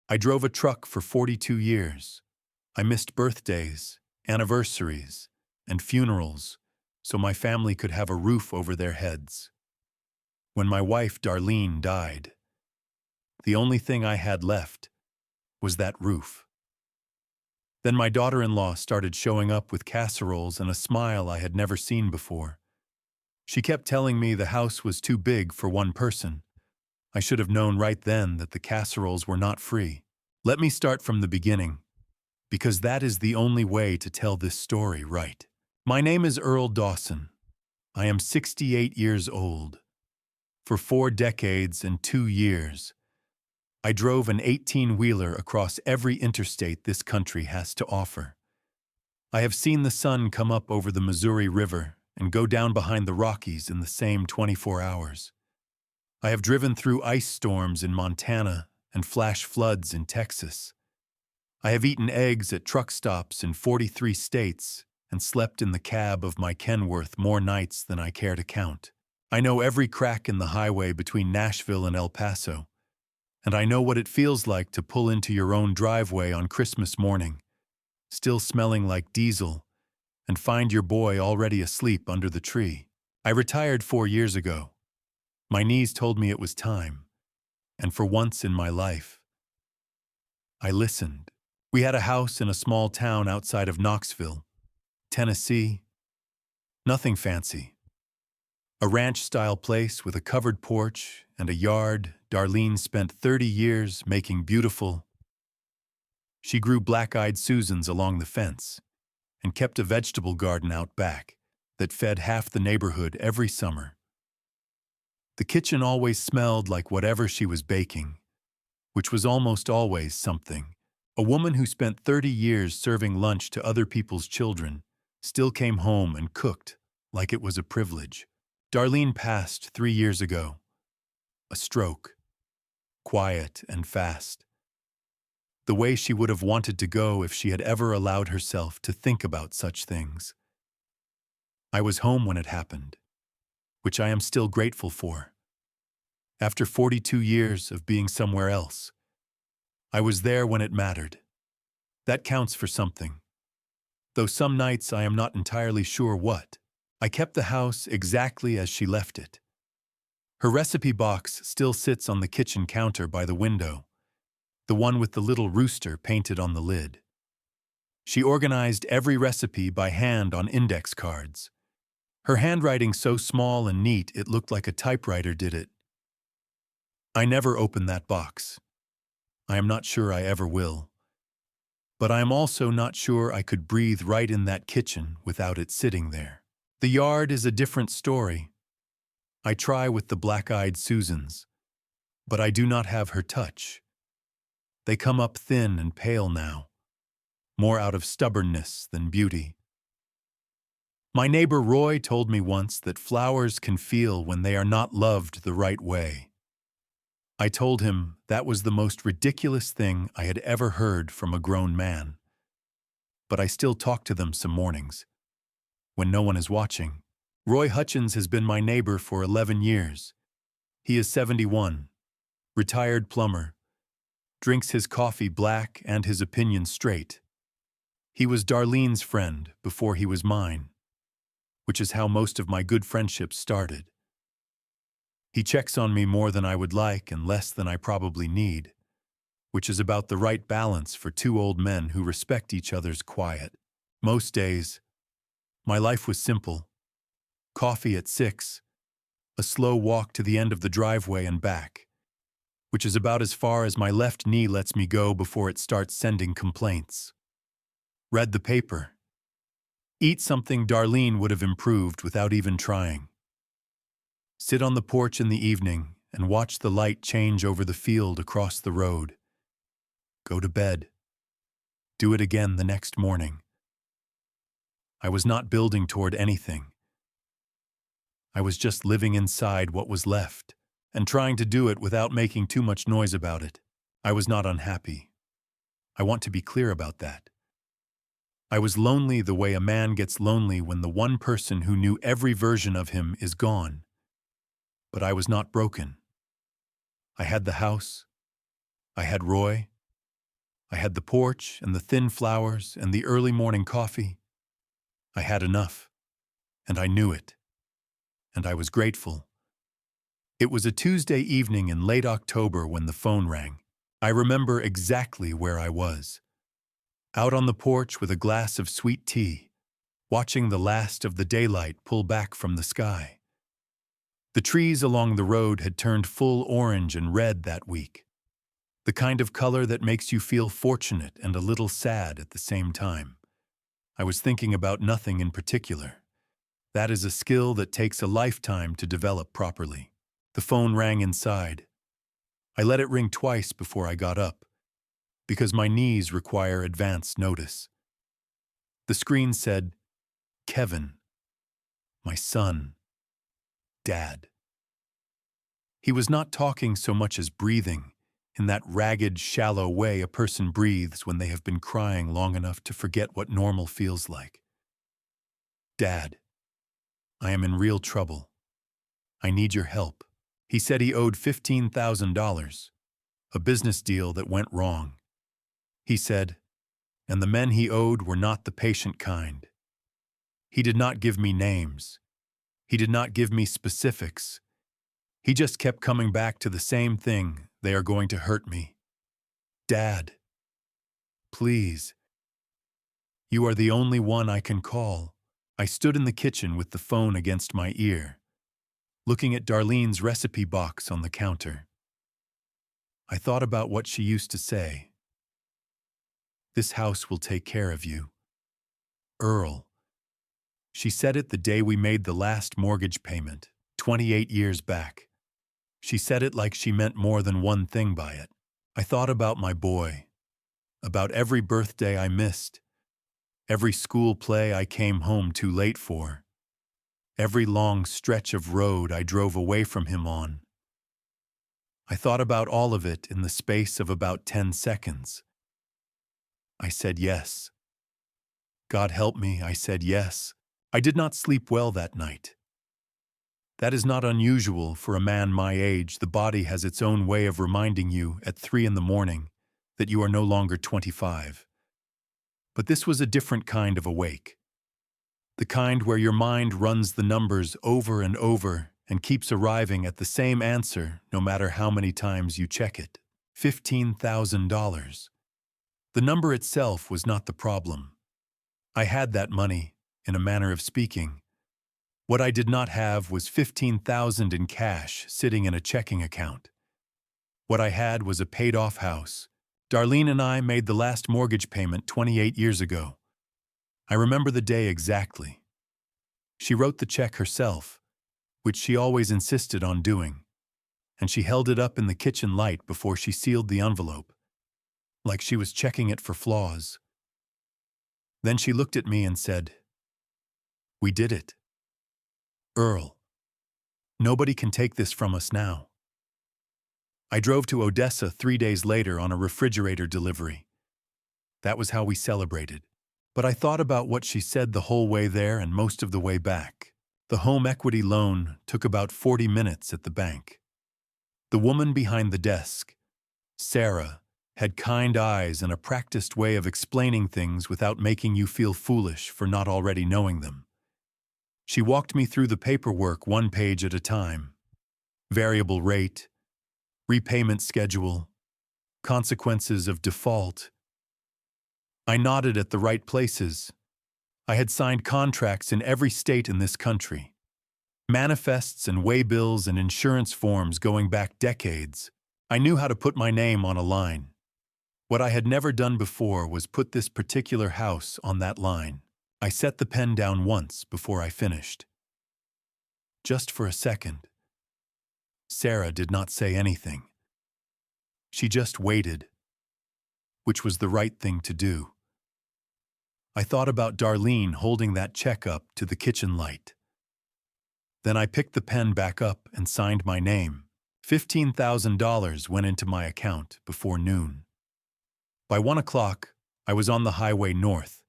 I drove a truck for 42 years. I missed birthdays, anniversaries, and funerals so my family could have a roof over their heads. When my wife, Darlene, died, the only thing I had left was that roof. Then my daughter-in-law started showing up with casseroles and a smile I had never seen before. She kept telling me the house was too big for one person. I should have known right then that the casseroles were not free. Let me start from the beginning, because that is the only way to tell this story right. My name is Earl Dawson. I am 68 years old. For 4 decades and 2 years, I drove an 18-wheeler across every interstate this country has to offer. I have seen the sun come up over the Missouri River and go down behind the Rockies in the same 24 hours. I have driven through ice storms in Montana and flash floods in Texas. I have eaten eggs at truck stops in 43 states and slept in the cab of my Kenworth more nights than I care to count. I know every crack in the highway between Nashville and El Paso, and I know what it feels like to pull into your own driveway on Christmas morning, still smelling like diesel, and find your boy already asleep under the tree. I retired 4 years ago. My knees told me it was time, and for once in my life, I listened. We had a house in a small town outside of Knoxville, Tennessee. Nothing fancy. A ranch-style place with a covered porch and a yard Darlene spent 30 years making beautiful. She grew black-eyed Susans along the fence and kept a vegetable garden out back that fed half the neighborhood every summer. The kitchen always smelled like whatever she was baking, which was almost always something. A woman who spent 30 years serving lunch to other people's children still came home and cooked like it was a privilege. Darlene passed 3 years ago. A stroke. Quiet and fast. The way she would have wanted to go if she had ever allowed herself to think about such things. I was home when it happened, which I am still grateful for. After 42 years of being somewhere else, I was there when it mattered. That counts for something. Though some nights I am not entirely sure what. I kept the house exactly as she left it. Her recipe box still sits on the kitchen counter by the window, the one with the little rooster painted on the lid. She organized every recipe by hand on index cards. Her handwriting so small and neat it looked like a typewriter did it. I never opened that box. I am not sure I ever will. But I am also not sure I could breathe right in that kitchen without it sitting there. The yard is a different story. I try with the black-eyed Susans, but I do not have her touch. They come up thin and pale now, more out of stubbornness than beauty. My neighbor Roy told me once that flowers can feel when they are not loved the right way. I told him that was the most ridiculous thing I had ever heard from a grown man. But I still talk to them some mornings, when no one is watching. Roy Hutchins has been my neighbor for 11 years. He is 71, retired plumber, drinks his coffee black and his opinion straight. He was Darlene's friend before he was mine, which is how most of my good friendships started. He checks on me more than I would like and less than I probably need, which is about the right balance for 2 old men who respect each other's quiet. Most days, my life was simple. Coffee at 6, a slow walk to the end of the driveway and back, which is about as far as my left knee lets me go before it starts sending complaints. Read the paper. Eat something Darlene would have improved without even trying. Sit on the porch in the evening and watch the light change over the field across the road. Go to bed. Do it again the next morning. I was not building toward anything. I was just living inside what was left and trying to do it without making too much noise about it. I was not unhappy. I want to be clear about that. I was lonely the way a man gets lonely when the one person who knew every version of him is gone. But I was not broken. I had the house. I had Roy. I had the porch and the thin flowers and the early morning coffee. I had enough, and I knew it, and I was grateful. It was a Tuesday evening in late October when the phone rang. I remember exactly where I was. Out on the porch with a glass of sweet tea, watching the last of the daylight pull back from the sky. The trees along the road had turned full orange and red that week, the kind of color that makes you feel fortunate and a little sad at the same time. I was thinking about nothing in particular. That is a skill that takes a lifetime to develop properly. The phone rang inside. I let it ring twice before I got up, because my knees require advance notice. The screen said, "Kevin, my son, Dad." He was not talking so much as breathing, in that ragged, shallow way a person breathes when they have been crying long enough to forget what normal feels like. "Dad, I am in real trouble. I need your help." He said he owed $15,000, a business deal that went wrong. He said, and the men he owed were not the patient kind. He did not give me names. He did not give me specifics. He just kept coming back to the same thing: they are going to hurt me. "Dad, please. You are the only one I can call." I stood in the kitchen with the phone against my ear, looking at Darlene's recipe box on the counter. I thought about what she used to say. "This house will take care of you. Earl." She said it the day we made the last mortgage payment, 28 years back. She said it like she meant more than one thing by it. I thought about my boy, about every birthday I missed, every school play I came home too late for, every long stretch of road I drove away from him on. I thought about all of it in the space of about 10 seconds. I said yes. God help me, I said yes. I did not sleep well that night. That is not unusual for a man my age. The body has its own way of reminding you at 3 in the morning that you are no longer 25. But this was a different kind of awake. The kind where your mind runs the numbers over and over and keeps arriving at the same answer no matter how many times you check it. $15,000. The number itself was not the problem. I had that money, in a manner of speaking. What I did not have was $15,000 in cash sitting in a checking account. What I had was a paid-off house. Darlene and I made the last mortgage payment 28 years ago. I remember the day exactly. She wrote the check herself, which she always insisted on doing, and she held it up in the kitchen light before she sealed the envelope, like she was checking it for flaws. Then she looked at me and said, "We did it. Earl, nobody can take this from us now." I drove to Odessa 3 days later on a refrigerator delivery. That was how we celebrated. But I thought about what she said the whole way there and most of the way back. The home equity loan took about 40 minutes at the bank. The woman behind the desk, Sarah, had kind eyes and a practiced way of explaining things without making you feel foolish for not already knowing them. She walked me through the paperwork one page at a time. Variable rate, repayment schedule, consequences of default. I nodded at the right places. I had signed contracts in every state in this country. Manifests and waybills and insurance forms going back decades. I knew how to put my name on a line. What I had never done before was put this particular house on that line. I set the pen down once before I finished. Just for a second. Sarah did not say anything. She just waited, which was the right thing to do. I thought about Darlene holding that check up to the kitchen light. Then I picked the pen back up and signed my name. $15,000 went into my account before noon. By 1 o'clock, I was on the highway north,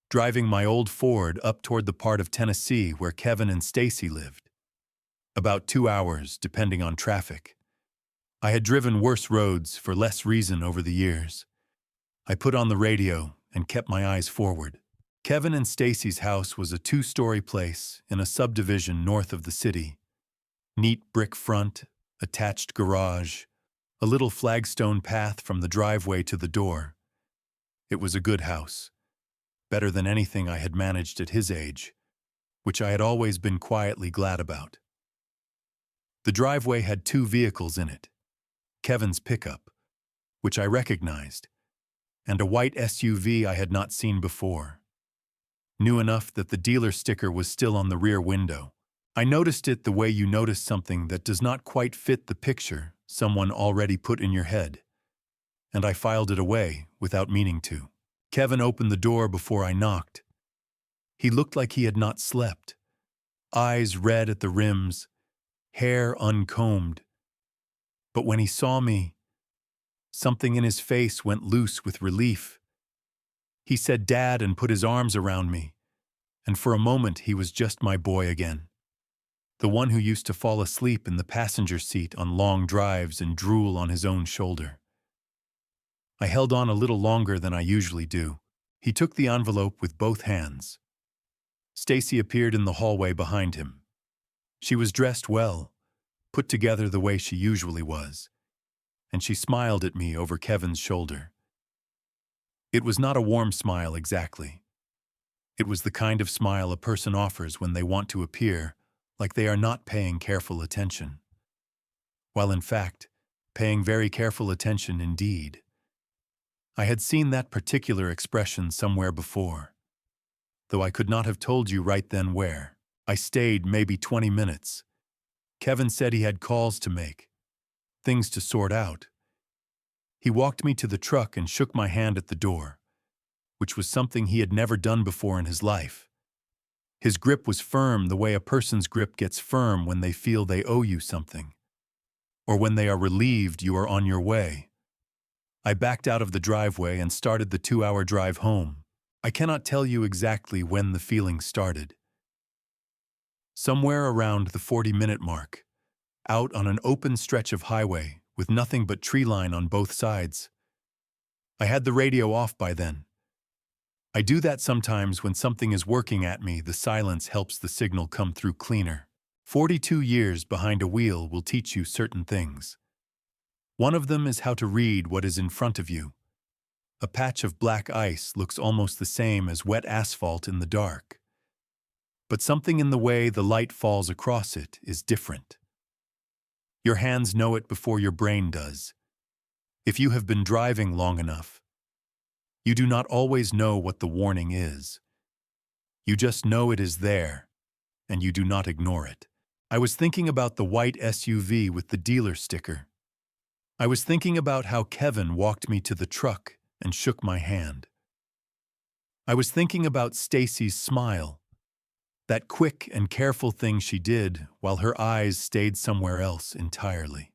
driving my old Ford up toward the part of Tennessee where Kevin and Stacy lived. About 2 hours, depending on traffic. I had driven worse roads for less reason over the years. I put on the radio and kept my eyes forward. Kevin and Stacy's house was a two-story place in a subdivision north of the city. Neat brick front, attached garage, a little flagstone path from the driveway to the door. It was a good house, better than anything I had managed at his age, which I had always been quietly glad about. The driveway had two vehicles in it, Kevin's pickup, which I recognized, and a white SUV I had not seen before. New enough that the dealer sticker was still on the rear window. I noticed it the way you notice something that does not quite fit the picture someone already put in your head, and I filed it away without meaning to. Kevin opened the door before I knocked. He looked like he had not slept, eyes red at the rims, hair uncombed. But when he saw me, something in his face went loose with relief. He said "Dad" and put his arms around me, and for a moment he was just my boy again. The one who used to fall asleep in the passenger seat on long drives and drool on his own shoulder. I held on a little longer than I usually do. He took the envelope with both hands. Stacy appeared in the hallway behind him. She was dressed well, put together the way she usually was, and she smiled at me over Kevin's shoulder. It was not a warm smile exactly. It was the kind of smile a person offers when they want to appear like they are not paying careful attention, while in fact, paying very careful attention indeed. I had seen that particular expression somewhere before, though I could not have told you right then where. I stayed maybe 20 minutes. Kevin said he had calls to make, things to sort out. He walked me to the truck and shook my hand at the door, which was something he had never done before in his life. His grip was firm the way a person's grip gets firm when they feel they owe you something, or when they are relieved you are on your way. I backed out of the driveway and started the 2-hour drive home. I cannot tell you exactly when the feeling started. Somewhere around the 40-minute mark, out on an open stretch of highway with nothing but tree line on both sides. I had the radio off by then. I do that sometimes when something is working at me. The silence helps the signal come through cleaner. 42 years behind a wheel will teach you certain things. One of them is how to read what is in front of you. A patch of black ice looks almost the same as wet asphalt in the dark. But something in the way the light falls across it is different. Your hands know it before your brain does. If you have been driving long enough, you do not always know what the warning is. You just know it is there, and you do not ignore it. I was thinking about the white SUV with the dealer sticker. I was thinking about how Kevin walked me to the truck and shook my hand. I was thinking about Stacy's smile, that quick and careful thing she did while her eyes stayed somewhere else entirely.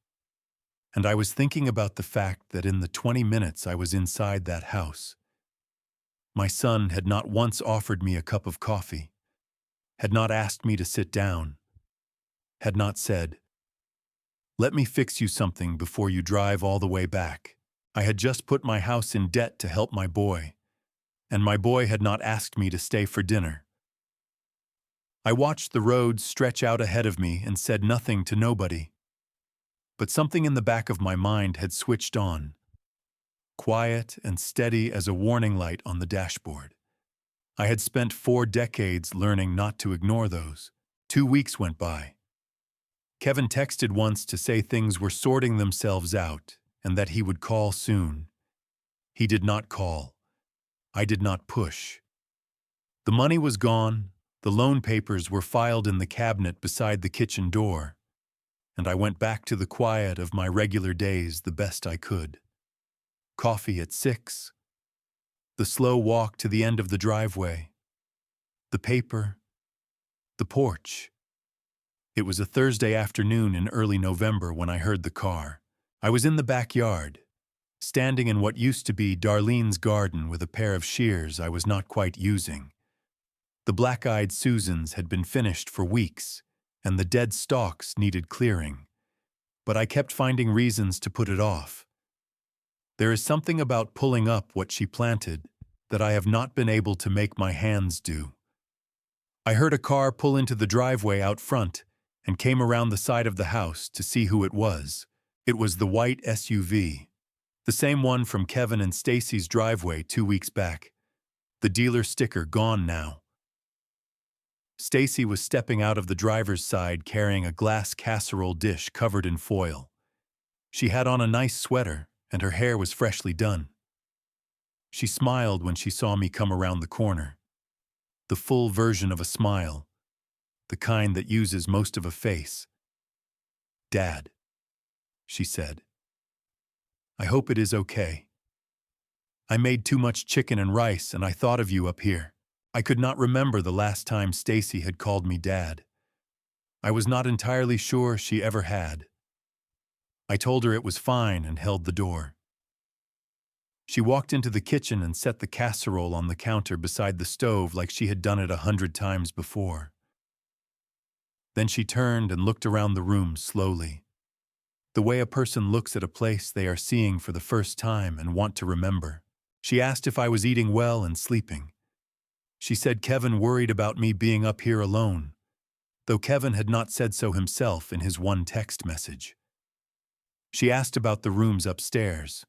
And I was thinking about the fact that in the 20 minutes I was inside that house, my son had not once offered me a cup of coffee, had not asked me to sit down, had not said, "Let me fix you something before you drive all the way back." I had just put my house in debt to help my boy, and my boy had not asked me to stay for dinner. I watched the road stretch out ahead of me and said nothing to nobody. But something in the back of my mind had switched on, quiet and steady as a warning light on the dashboard. I had spent 4 decades learning not to ignore those. 2 weeks went by. Kevin texted once to say things were sorting themselves out and that he would call soon. He did not call. I did not push. The money was gone, the loan papers were filed in the cabinet beside the kitchen door, and I went back to the quiet of my regular days the best I could. Coffee at 6, the slow walk to the end of the driveway, the paper, the porch. It was a Thursday afternoon in early November when I heard the car. I was in the backyard, standing in what used to be Darlene's garden with a pair of shears I was not quite using. The black-eyed Susans had been finished for weeks, and the dead stalks needed clearing, but I kept finding reasons to put it off. There is something about pulling up what she planted that I have not been able to make my hands do. I heard a car pull into the driveway out front and came around the side of the house to see who it was. It was the white SUV, the same one from Kevin and Stacy's driveway 2 weeks back. The dealer sticker gone now. Stacy was stepping out of the driver's side carrying a glass casserole dish covered in foil. She had on a nice sweater, and her hair was freshly done. She smiled when she saw me come around the corner. The full version of a smile, the kind that uses most of a face. "Dad," she said. "I hope it is okay. I made too much chicken and rice and I thought of you up here." I could not remember the last time Stacy had called me Dad. I was not entirely sure she ever had. I told her it was fine and held the door. She walked into the kitchen and set the casserole on the counter beside the stove like she had done it 100 times before. Then she turned and looked around the room slowly, the way a person looks at a place they are seeing for the first time and want to remember. She asked if I was eating well and sleeping. She said Kevin worried about me being up here alone, though Kevin had not said so himself in his one text message. She asked about the rooms upstairs,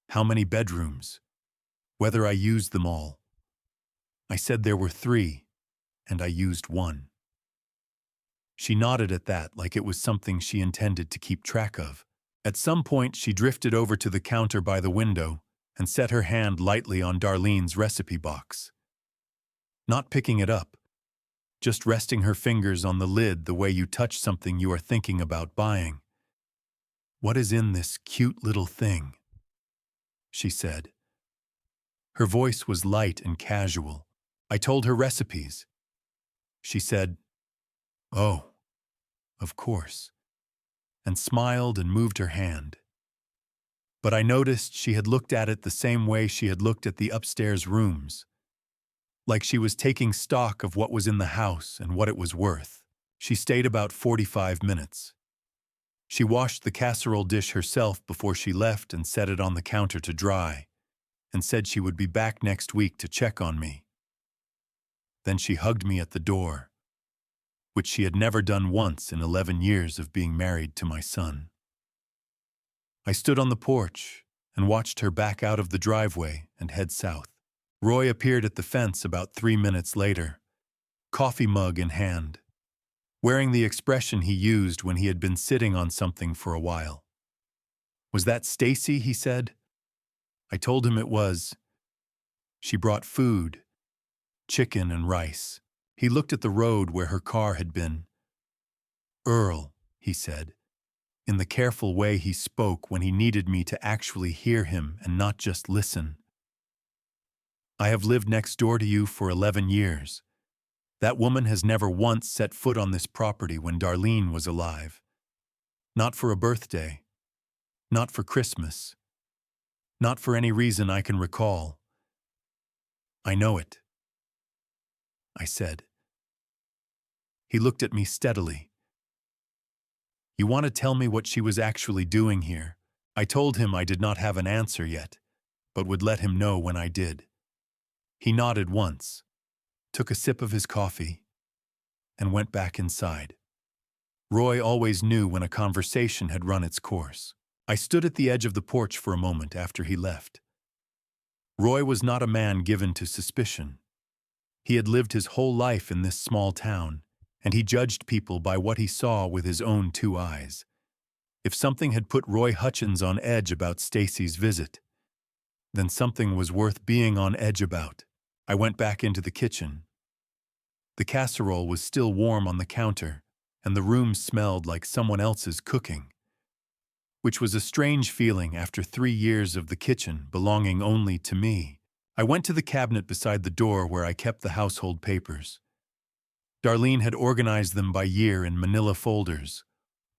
how many bedrooms, whether I used them all. I said there were 3, and I used 1. She nodded at that like it was something she intended to keep track of. At some point, she drifted over to the counter by the window and set her hand lightly on Darlene's recipe box. Not picking it up, just resting her fingers on the lid the way you touch something you are thinking about buying. "What is in this cute little thing?" she said. Her voice was light and casual. I told her recipes. She said, "Oh, of course," and smiled and moved her hand. But I noticed she had looked at it the same way she had looked at the upstairs rooms, like she was taking stock of what was in the house and what it was worth. She stayed about 45 minutes. She washed the casserole dish herself before she left and set it on the counter to dry, and said she would be back next week to check on me. Then she hugged me at the door, which she had never done once in 11 years of being married to my son. I stood on the porch and watched her back out of the driveway and head south. Roy appeared at the fence about 3 minutes later, coffee mug in hand, wearing the expression he used when he had been sitting on something for a while. "Was that Stacy?" he said. I told him it was. She brought food, chicken and rice. He looked at the road where her car had been. "Earl," he said, in the careful way he spoke when he needed me to actually hear him and not just listen. "I have lived next door to you for 11 years. That woman has never once set foot on this property when Darlene was alive. Not for a birthday. Not for Christmas. Not for any reason I can recall. I know it," I said. He looked at me steadily. "You want to tell me what she was actually doing here?" I told him I did not have an answer yet, but would let him know when I did. He nodded once, took a sip of his coffee, and went back inside. Roy always knew when a conversation had run its course. I stood at the edge of the porch for a moment after he left. Roy was not a man given to suspicion. He had lived his whole life in this small town, and he judged people by what he saw with his own 2 eyes. If something had put Roy Hutchins on edge about Stacy's visit, then something was worth being on edge about. I went back into the kitchen. The casserole was still warm on the counter, and the room smelled like someone else's cooking, which was a strange feeling after 3 years of the kitchen belonging only to me. I went to the cabinet beside the door where I kept the household papers. Darlene had organized them by year in manila folders,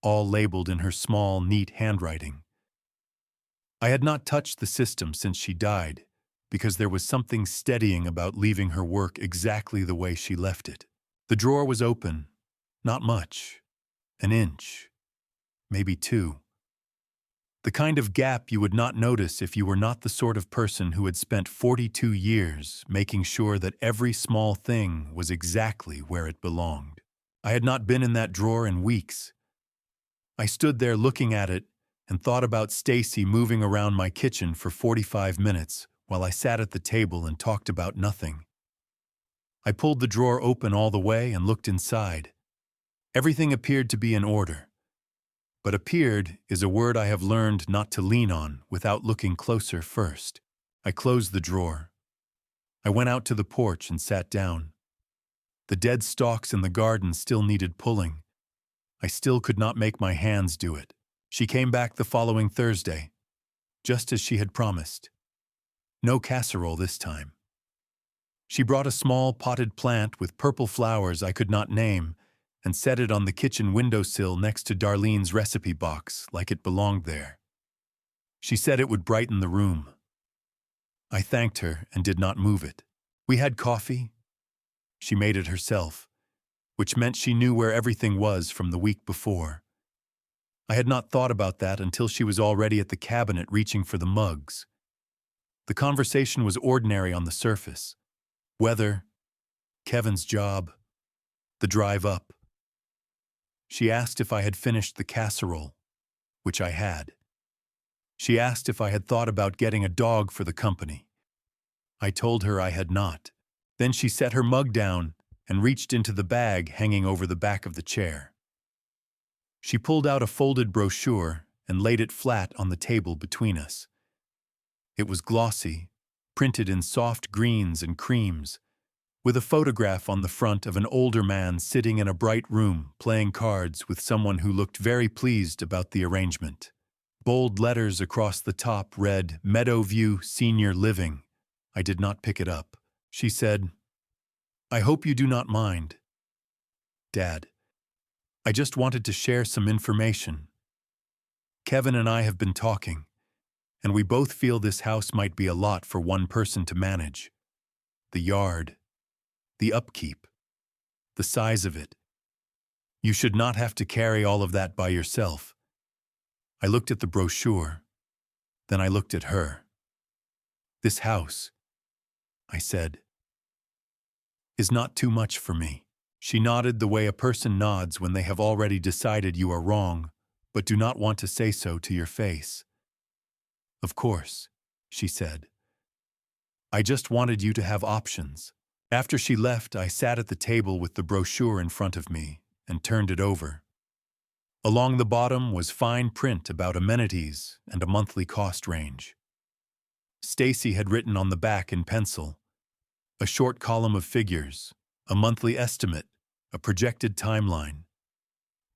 all labeled in her small, neat handwriting. I had not touched the system since she died, because there was something steadying about leaving her work exactly the way she left it. The drawer was open, not much, an inch, maybe 2. The kind of gap you would not notice if you were not the sort of person who had spent 42 years making sure that every small thing was exactly where it belonged. I had not been in that drawer in weeks. I stood there looking at it and thought about Stacy moving around my kitchen for 45 minutes while I sat at the table and talked about nothing. I pulled the drawer open all the way and looked inside. Everything appeared to be in order. But appeared is a word I have learned not to lean on without looking closer first. I closed the drawer. I went out to the porch and sat down. The dead stalks in the garden still needed pulling. I still could not make my hands do it. She came back the following Thursday, just as she had promised. No casserole this time. She brought a small potted plant with purple flowers I could not name and set it on the kitchen windowsill next to Darlene's recipe box like it belonged there. She said it would brighten the room. I thanked her and did not move it. We had coffee. She made it herself, which meant she knew where everything was from the week before. I had not thought about that until she was already at the cabinet reaching for the mugs. The conversation was ordinary on the surface. Weather, Kevin's job, the drive up. She asked if I had finished the casserole, which I had. She asked if I had thought about getting a dog for the company. I told her I had not. Then she set her mug down and reached into the bag hanging over the back of the chair. She pulled out a folded brochure and laid it flat on the table between us. It was glossy, printed in soft greens and creams, with a photograph on the front of an older man sitting in a bright room playing cards with someone who looked very pleased about the arrangement. Bold letters across the top read, "Meadowview Senior Living." I did not pick it up. She said, "I hope you do not mind, Dad. I just wanted to share some information. Kevin and I have been talking, and we both feel this house might be a lot for one person to manage. The yard, the upkeep, the size of it. You should not have to carry all of that by yourself." I looked at the brochure, then I looked at her. "This house," I said, "is not too much for me." She nodded the way a person nods when they have already decided you are wrong, but do not want to say so to your face. "Of course," she said. "I just wanted you to have options." After she left, I sat at the table with the brochure in front of me and turned it over. Along the bottom was fine print about amenities and a monthly cost range. Stacy had written on the back in pencil, a short column of figures, a monthly estimate, a projected timeline.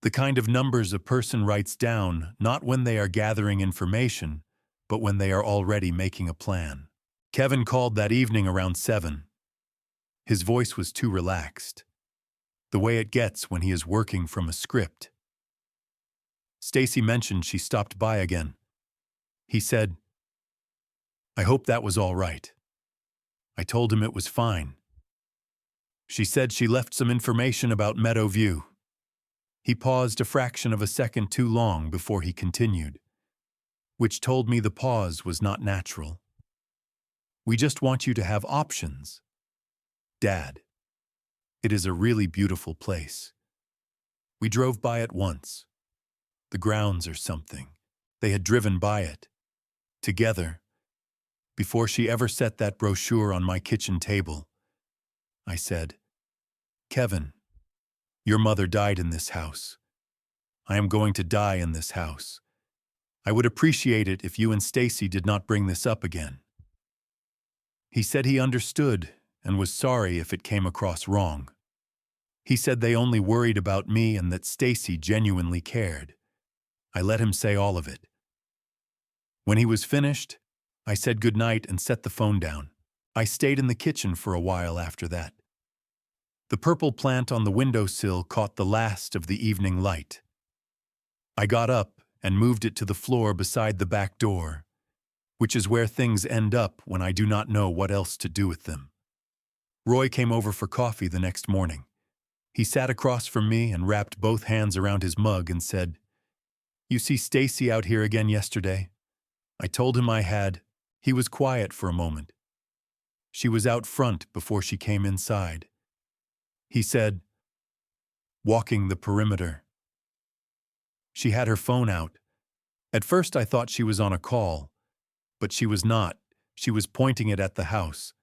The kind of numbers a person writes down not when they are gathering information, but when they are already making a plan. Kevin called that evening around 7. His voice was too relaxed, the way it gets when he is working from a script. Stacy mentioned she stopped by again. He said, "I hope that was all right." I told him it was fine. She said she left some information about Meadowview. He paused a fraction of a second too long before he continued, which told me the pause was not natural. "We just want you to have options, Dad. It is a really beautiful place. We drove by it once. The grounds are something." They had driven by it, together, before she ever set that brochure on my kitchen table. I said, "Kevin, your mother died in this house. I am going to die in this house. I would appreciate it if you and Stacy did not bring this up again." He said he understood and was sorry if it came across wrong. He said they only worried about me and that Stacy genuinely cared. I let him say all of it. When he was finished, I said goodnight and set the phone down. I stayed in the kitchen for a while after that. The purple plant on the windowsill caught the last of the evening light. I got up and moved it to the floor beside the back door, which is where things end up when I do not know what else to do with them. Roy came over for coffee the next morning. He sat across from me and wrapped both hands around his mug and said, You see Stacy out here again yesterday? I told him I had. He was quiet for a moment. She was out front before she came inside. He said, walking the perimeter. She had her phone out. At first I thought she was on a call, but she was not. She was pointing it at the house.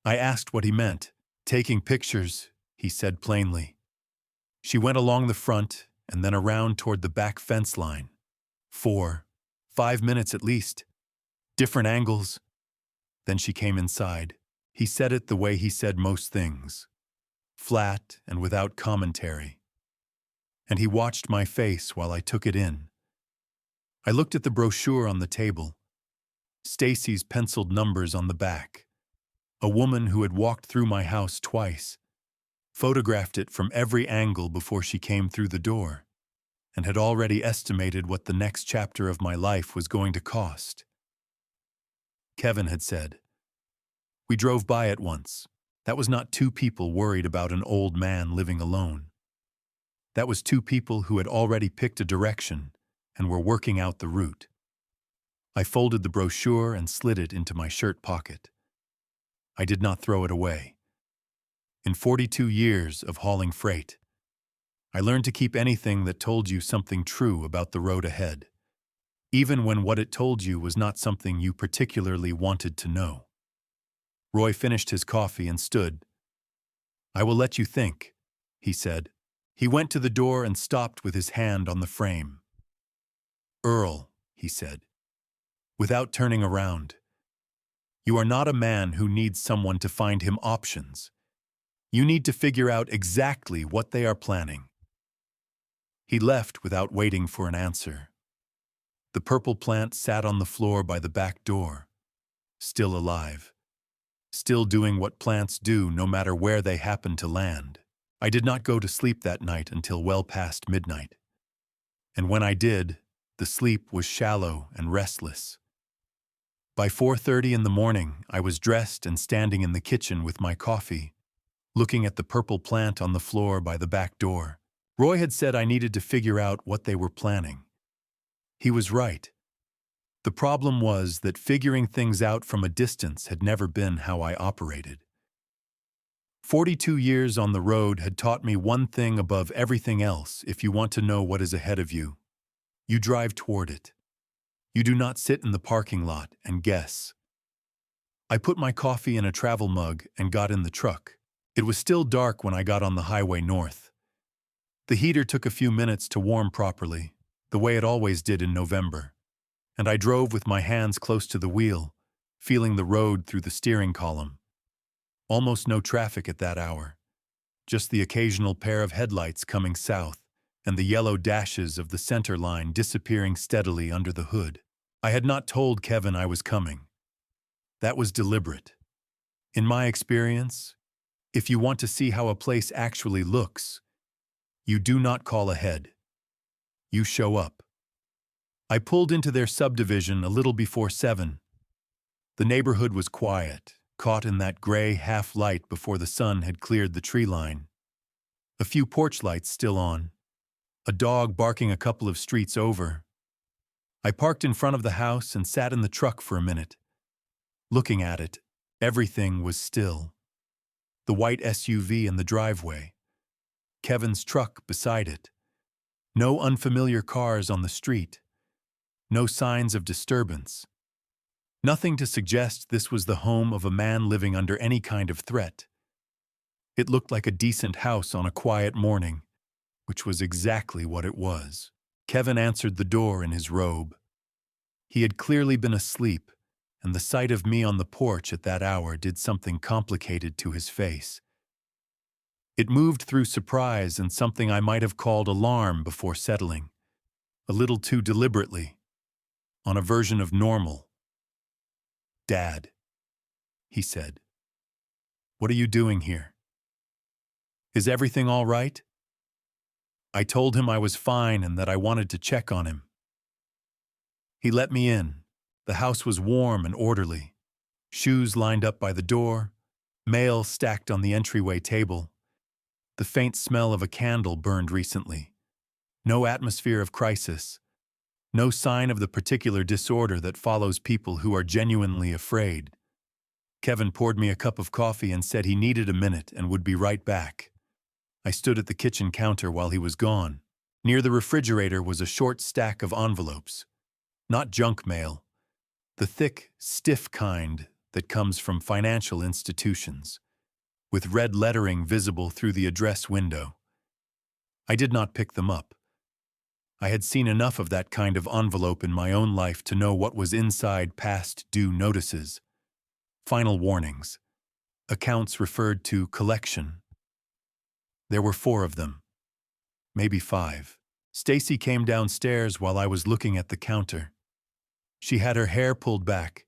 I asked what he meant. Taking pictures, he said plainly. She went along the front and then around toward the back fence line. 5 minutes at least. Different angles. Then she came inside. He said it the way he said most things. Flat and without commentary. And he watched my face while I took it in. I looked at the brochure on the table. Stacy's penciled numbers on the back. A woman who had walked through my house twice, photographed it from every angle before she came through the door, and had already estimated what the next chapter of my life was going to cost. Kevin had said, "We drove by it once. That was not two people worried about an old man living alone. That was two people who had already picked a direction and were working out the route." I folded the brochure and slid it into my shirt pocket. I did not throw it away. In 42 years of hauling freight, I learned to keep anything that told you something true about the road ahead, even when what it told you was not something you particularly wanted to know. Roy finished his coffee and stood. "I will let you think," he said. He went to the door and stopped with his hand on the frame. "Earl," he said, without turning around, "you are not a man who needs someone to find him options. You need to figure out exactly what they are planning." He left without waiting for an answer. The purple plant sat on the floor by the back door, still alive, still doing what plants do no matter where they happen to land. I did not go to sleep that night until well past midnight. And when I did, the sleep was shallow and restless. By 4:30 in the morning, I was dressed and standing in the kitchen with my coffee, looking at the purple plant on the floor by the back door. Roy had said I needed to figure out what they were planning. He was right. The problem was that figuring things out from a distance had never been how I operated. 42 years on the road had taught me one thing above everything else: if you want to know what is ahead of you, you drive toward it. You do not sit in the parking lot and guess. I put my coffee in a travel mug and got in the truck. It was still dark when I got on the highway north. The heater took a few minutes to warm properly, the way it always did in November, and I drove with my hands close to the wheel, feeling the road through the steering column. Almost no traffic at that hour, just the occasional pair of headlights coming south and the yellow dashes of the center line disappearing steadily under the hood. I had not told Kevin I was coming. That was deliberate. In my experience, if you want to see how a place actually looks, you do not call ahead. You show up. I pulled into their subdivision a little before 7. The neighborhood was quiet, caught in that gray half-light before the sun had cleared the tree line. A few porch lights still on. A dog barking a couple of streets over. I parked in front of the house and sat in the truck for a minute. Looking at it, everything was still. The white SUV in the driveway. Kevin's truck beside it. No unfamiliar cars on the street. No signs of disturbance. Nothing to suggest this was the home of a man living under any kind of threat. It looked like a decent house on a quiet morning, which was exactly what it was. Kevin answered the door in his robe. He had clearly been asleep, and the sight of me on the porch at that hour did something complicated to his face. It moved through surprise and something I might have called alarm before settling, a little too deliberately, on a version of normal. "Dad," he said, "what are you doing here? Is everything all right?" I told him I was fine and that I wanted to check on him. He let me in. The house was warm and orderly. Shoes lined up by the door, mail stacked on the entryway table. The faint smell of a candle burned recently. No atmosphere of crisis, No sign of the particular disorder that follows people who are genuinely afraid. Kevin poured me a cup of coffee and said he needed a minute and would be right back. I stood at the kitchen counter while he was gone. Near the refrigerator was a short stack of envelopes. Not junk mail. The thick, stiff kind that comes from financial institutions, with red lettering visible through the address window. I did not pick them up. I had seen enough of that kind of envelope in my own life to know what was inside past due notices, final warnings, accounts referred to collection. There were 4 of them, maybe 5. Stacy came downstairs while I was looking at the counter. She had her hair pulled back,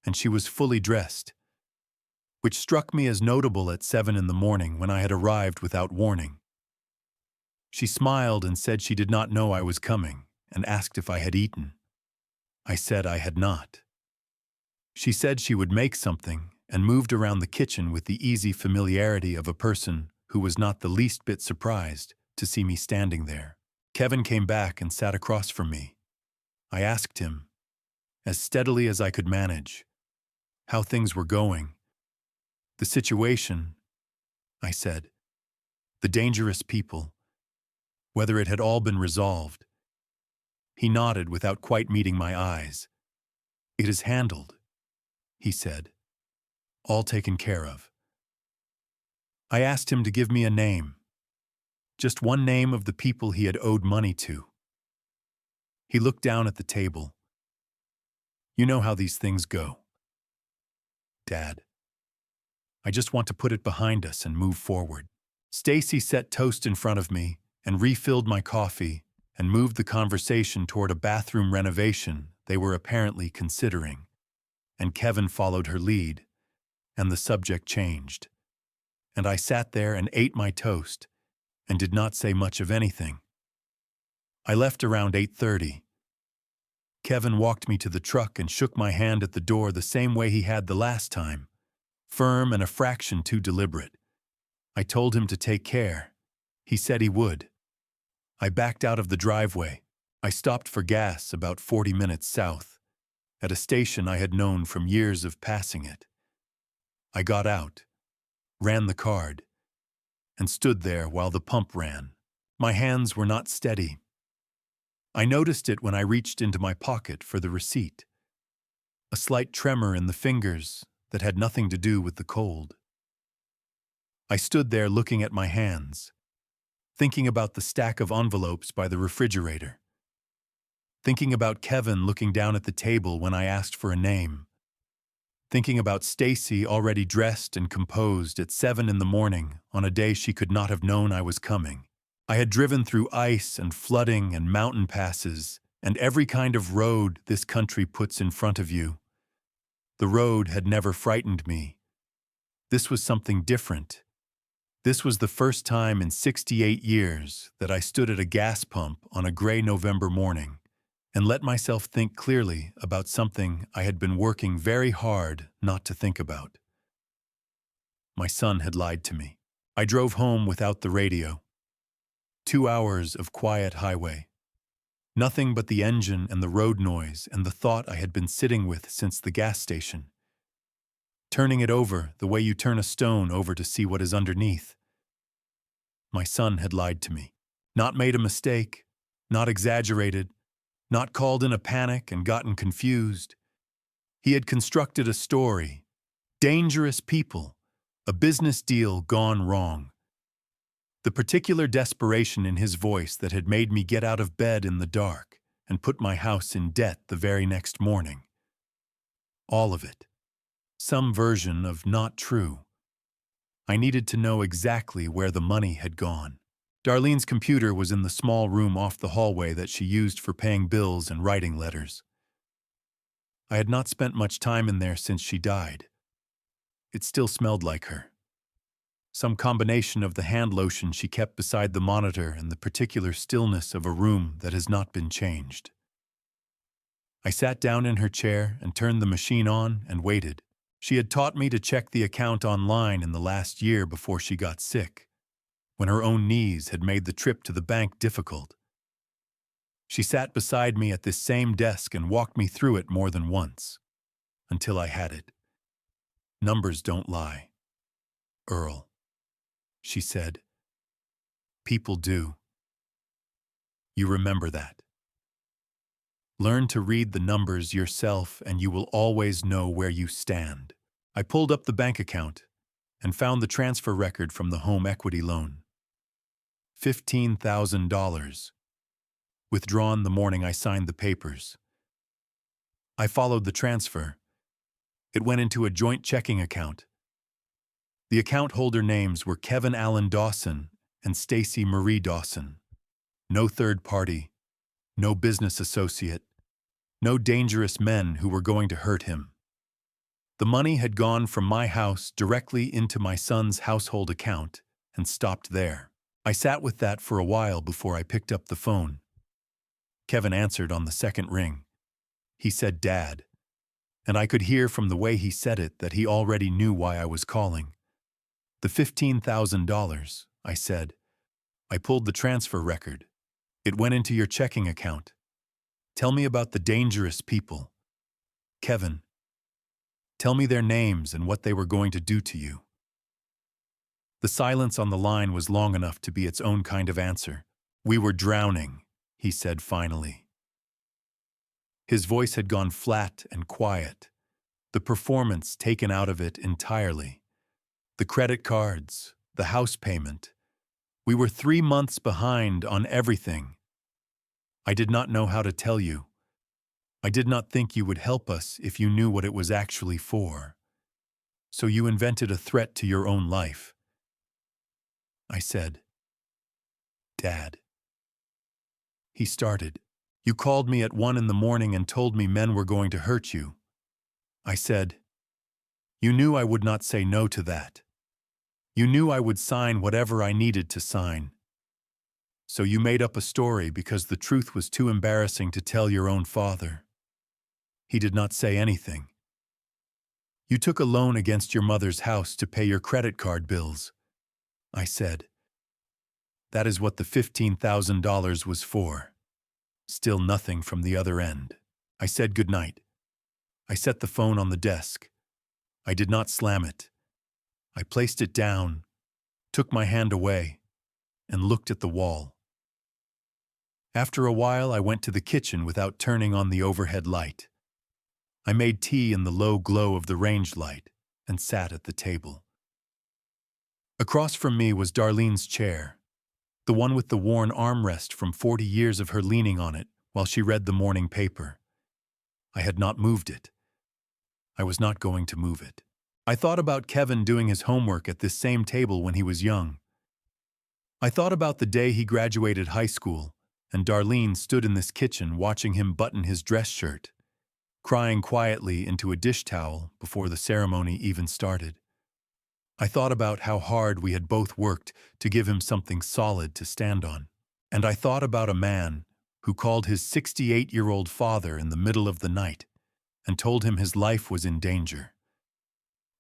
and she was fully dressed, which struck me as notable at 7 in the morning when I had arrived without warning. She smiled and said she did not know I was coming, and asked if I had eaten. I said I had not. She said she would make something, and moved around the kitchen with the easy familiarity of a person who was not the least bit surprised to see me standing there. Kevin came back and sat across from me. I asked him, as steadily as I could manage, how things were going. The situation, I said. The dangerous people. Whether it had all been resolved. He nodded without quite meeting my eyes. It is handled, he said. All taken care of. I asked him to give me a name. Just one name of the people he had owed money to. He looked down at the table. You know how these things go. Dad. I just want to put it behind us and move forward. Stacy set toast in front of me and refilled my coffee and moved the conversation toward a bathroom renovation they were apparently considering. And Kevin followed her lead, and the subject changed. And I sat there and ate my toast and did not say much of anything. I left around 8:30. Kevin walked me to the truck and shook my hand at the door the same way he had the last time, firm and a fraction too deliberate. I told him to take care. He said he would. I backed out of the driveway. I stopped for gas about 40 minutes south, at a station I had known from years of passing it. I got out, ran the card, and stood there while the pump ran. My hands were not steady. I noticed it when I reached into my pocket for the receipt. A slight tremor in the fingers that had nothing to do with the cold. I stood there looking at my hands, thinking about the stack of envelopes by the refrigerator, thinking about Kevin looking down at the table when I asked for a name, thinking about Stacy already dressed and composed at 7 in the morning on a day she could not have known I was coming. I had driven through ice and flooding and mountain passes and every kind of road this country puts in front of you. The road had never frightened me. This was something different. This was the first time in 68 years that I stood at a gas pump on a gray November morning and let myself think clearly about something I had been working very hard not to think about. My son had lied to me. I drove home without the radio. 2 hours of quiet highway. Nothing but the engine and the road noise and the thought I had been sitting with since the gas station. Turning it over the way you turn a stone over to see what is underneath. My son had lied to me. Not made a mistake, not exaggerated, not called in a panic and gotten confused. He had constructed a story. Dangerous people. A business deal gone wrong. The particular desperation in his voice that had made me get out of bed in the dark and put my house in debt the very next morning. All of it. Some version of not true. I needed to know exactly where the money had gone. Darlene's computer was in the small room off the hallway that she used for paying bills and writing letters. I had not spent much time in there since she died. It still smelled like her. Some combination of the hand lotion she kept beside the monitor and the particular stillness of a room that has not been changed. I sat down in her chair and turned the machine on and waited. She had taught me to check the account online in the last year before she got sick, when her own knees had made the trip to the bank difficult. She sat beside me at this same desk and walked me through it more than once, until I had it. Numbers don't lie, Earl, she said. People do. You remember that. Learn to read the numbers yourself and you will always know where you stand. I pulled up the bank account and found the transfer record from the home equity loan. $15,000. Withdrawn the morning I signed the papers. I followed the transfer. It went into a joint checking account. The account holder names were Kevin Allen Dawson and Stacy Marie Dawson. No third party, no business associate, no dangerous men who were going to hurt him. The money had gone from my house directly into my son's household account and stopped there. I sat with that for a while before I picked up the phone. Kevin answered on the second ring. He said, "Dad," and I could hear from the way he said it that he already knew why I was calling. "The $15,000, I said. I pulled the transfer record. It went into your checking account. Tell me about the dangerous people. Kevin, tell me their names and what they were going to do to you." The silence on the line was long enough to be its own kind of answer. "We were drowning," he said finally. His voice had gone flat and quiet, the performance taken out of it entirely. The credit cards, the house payment. We were 3 months behind on everything. I did not know how to tell you. I did not think you would help us if you knew what it was actually for. So you invented a threat to your own life. I said, "Dad." He started. "You called me at 1 in the morning and told me men were going to hurt you." I said, "You knew I would not say no to that. You knew I would sign whatever I needed to sign. So you made up a story because the truth was too embarrassing to tell your own father." He did not say anything. "You took a loan against your mother's house to pay your credit card bills," I said. "That is what the $15,000 was for." Still nothing from the other end. I said goodnight. I set the phone on the desk. I did not slam it. I placed it down, took my hand away, and looked at the wall. After a while, I went to the kitchen without turning on the overhead light. I made tea in the low glow of the range light and sat at the table. Across from me was Darlene's chair, the one with the worn armrest from 40 years of her leaning on it while she read the morning paper. I had not moved it. I was not going to move it. I thought about Kevin doing his homework at this same table when he was young. I thought about the day he graduated high school, and Darlene stood in this kitchen watching him button his dress shirt, crying quietly into a dish towel before the ceremony even started. I thought about how hard we had both worked to give him something solid to stand on. And I thought about a man who called his 68-year-old father in the middle of the night and told him his life was in danger,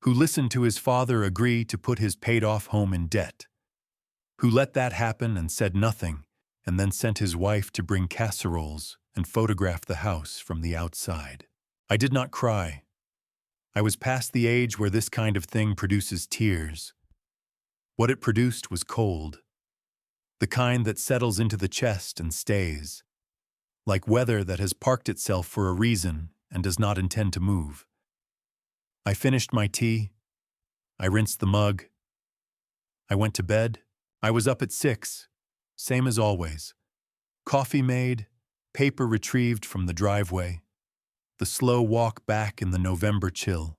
who listened to his father agree to put his paid-off home in debt, who let that happen and said nothing, and then sent his wife to bring casseroles and photograph the house from the outside. I did not cry. I was past the age where this kind of thing produces tears. What it produced was cold, the kind that settles into the chest and stays, like weather that has parked itself for a reason and does not intend to move. I finished my tea. I rinsed the mug. I went to bed. I was up at 6, same as always. Coffee made, paper retrieved from the driveway, the slow walk back in the November chill.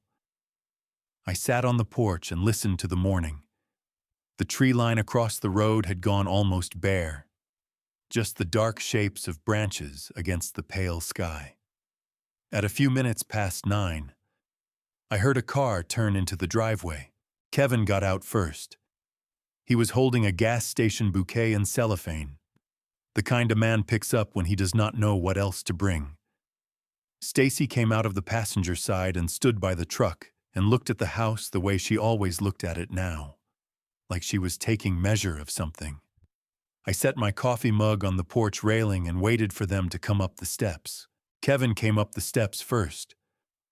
I sat on the porch and listened to the morning. The tree line across the road had gone almost bare, just the dark shapes of branches against the pale sky. At a few minutes past 9, I heard a car turn into the driveway. Kevin got out first. He was holding a gas station bouquet in cellophane, the kind a man picks up when he does not know what else to bring. Stacy came out of the passenger side and stood by the truck and looked at the house the way she always looked at it now, like she was taking measure of something. I set my coffee mug on the porch railing and waited for them to come up the steps. Kevin came up the steps first,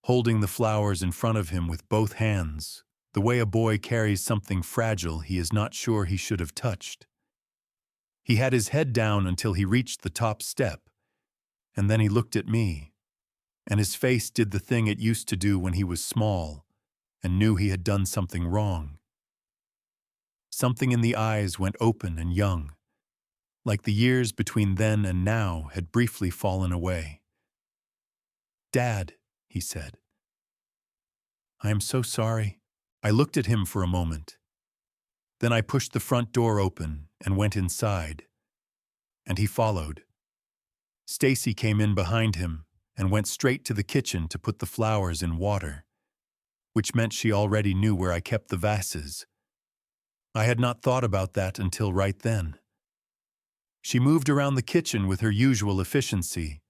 holding the flowers in front of him with both hands, the way a boy carries something fragile he is not sure he should have touched. He had his head down until he reached the top step, and then he looked at me, and his face did the thing it used to do when he was small and knew he had done something wrong. Something in the eyes went open and young, like the years between then and now had briefly fallen away. "Dad," he said. "I am so sorry." I looked at him for a moment. Then I pushed the front door open and went inside, and he followed. Stacy came in behind him and went straight to the kitchen to put the flowers in water, which meant she already knew where I kept the vases. I had not thought about that until right then. She moved around the kitchen with her usual efficiency,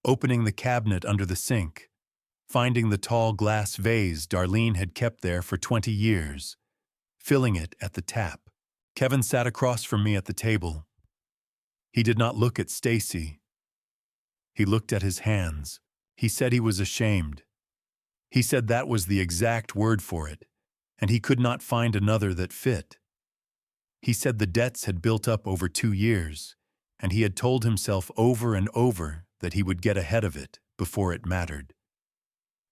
opening the cabinet under the sink, finding the tall glass vase Darlene had kept there for 20 years, filling it at the tap. Kevin sat across from me at the table. He did not look at Stacy. He looked at his hands. He said he was ashamed. He said that was the exact word for it, and he could not find another that fit. He said the debts had built up over 2 years, and he had told himself over and over that he would get ahead of it before it mattered.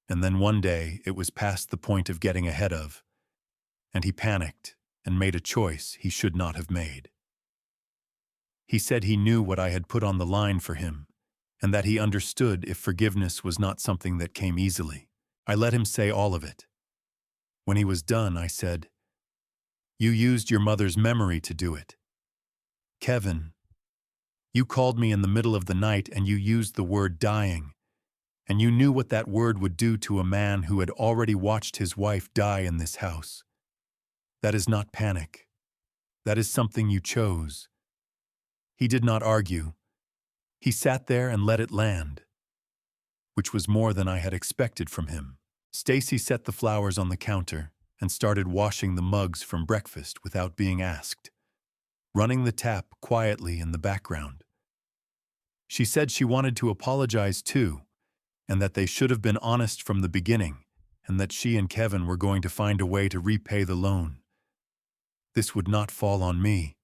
And then one day it was past the point of getting ahead of, and he panicked and made a choice he should not have made. He said he knew what I had put on the line for him, and that he understood if forgiveness was not something that came easily. I let him say all of it. When he was done, I said, "You used your mother's memory to do it. Kevin, you called me in the middle of the night and you used the word dying, and you knew what that word would do to a man who had already watched his wife die in this house. That is not panic. That is something you chose." He did not argue. He sat there and let it land, which was more than I had expected from him. Stacy set the flowers on the counter and started washing the mugs from breakfast without being asked, running the tap quietly in the background. She said she wanted to apologize too, and that they should have been honest from the beginning, and that she and Kevin were going to find a way to repay the loan. This would not fall on me.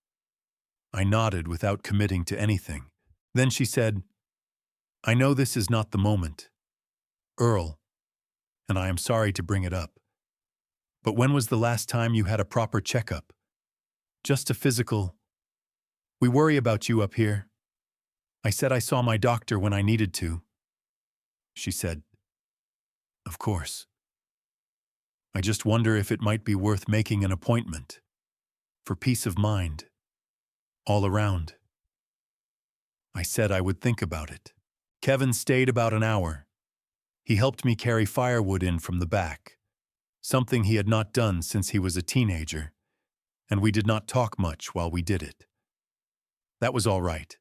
I nodded without committing to anything. Then she said, "I know this is not the moment, Earl, and I am sorry to bring it up. But when was the last time you had a proper checkup? Just a physical. We worry about you up here. I said I saw my doctor when I needed to." She said, "Of course. I just wonder if it might be worth making an appointment. For peace of mind. All around." I said I would think about it. Kevin stayed about an hour. He helped me carry firewood in from the back, something he had not done since he was a teenager, and we did not talk much while we did it. That was all right.